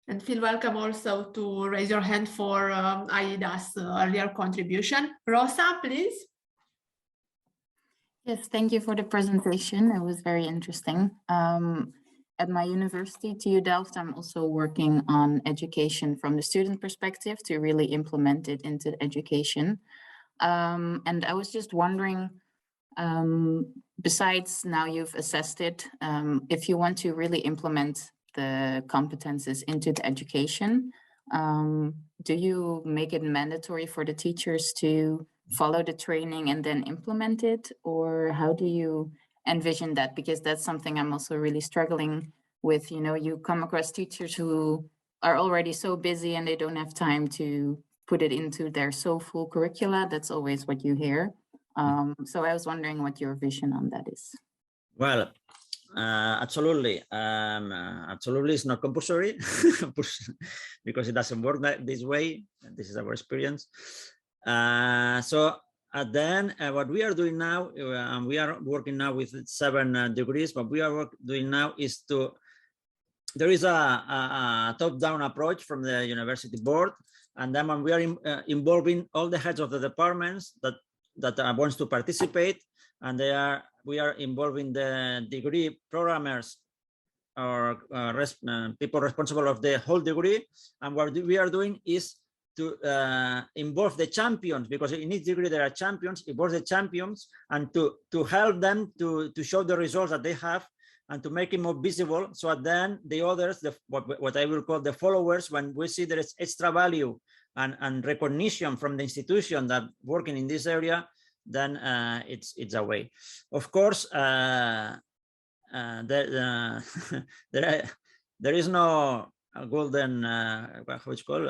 And feel welcome also to raise your hand for Aida's earlier contribution. Rosa, please. Yes, thank you for the presentation. It was very interesting. at my university, TU Delft, I'm also working on education from the student perspective to really implement it into education. And I was just wondering, besides now you've assessed it, if you want to really implement the competences into the education, do you make it mandatory for the teachers to follow the training and then implement it? Or how do you envision that? Because that's something I'm also really struggling with. You know, you come across teachers who are already so busy and they don't have time to put it into their so full curricula. That's always what you hear. So I was wondering what your vision on that is. Well, absolutely. Absolutely, it's not compulsory because it doesn't work this way. This is our experience. So at then, what we are doing now, and we are working now with 7 degrees. What we are doing now is there is a top-down approach from the university board, and then when we are involving all the heads of the departments that wants to participate, and we are involving the degree programmers or people responsible of the whole degree. And what we are doing is to involve the champions, because in each degree there are champions, involve the champions, and to help them to show the results that they have and to make it more visible. So then the others, what I will call the followers, when we see there is extra value and recognition from the institution that working in this area, then it's a way. Of course, there is no golden, how it's called,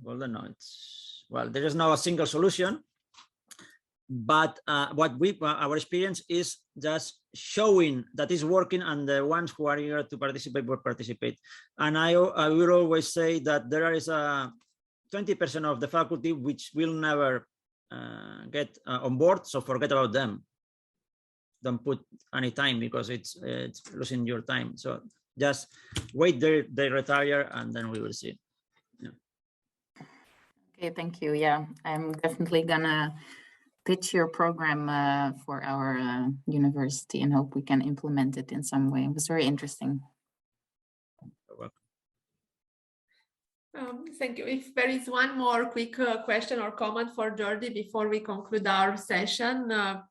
golden, no, it's, well, there is no single solution. But our experience is just showing that is working, and the ones who are here to participate will participate. And I will always say that there is a 20% of the faculty which will never get on board, so forget about them. Don't put any time, because it's losing your time. So just wait, they retire, and then we will see. Yeah. Okay, thank you. Yeah, I'm definitely gonna pitch your program for our university and hope we can implement it in some way. It was very interesting. Thank you. If there is one more quick question or comment for Jordi before we conclude our session,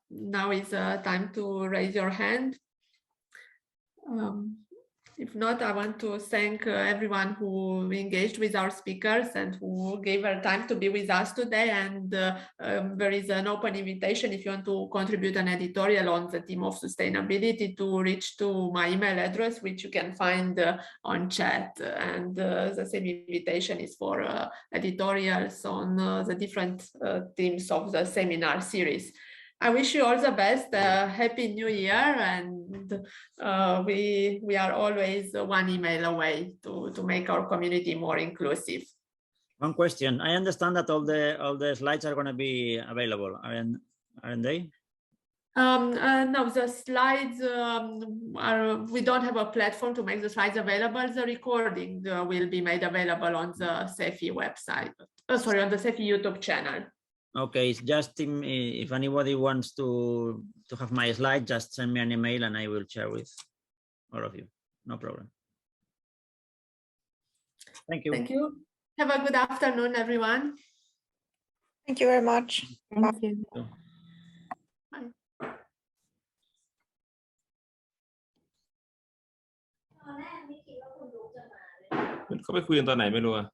now is time to raise your hand. If not, I want to thank everyone who engaged with our speakers and who gave their time to be with us today. And there is an open invitation if you want to contribute an editorial on the theme of sustainability to reach to my email address, which you can find on chat. And the same invitation is for editorials on the different themes of the seminar series. I wish you all the best. Happy New Year, and we are always one email away to make our community more inclusive. One question: I understand that all the slides are going to be available, aren't they? No, the slides we don't have a platform to make the slides available. The recording will be made available on the SEFI website. Sorry, on the SEFI YouTube channel. Okay, it's just if anybody wants to have my slide, just send me an email and I will share with all of you. No problem. Thank you. Thank you. Have a good afternoon, everyone. Thank you very much. Thank you. Bye. เขาไปคุยกันตอนไหนไม่รู้อะ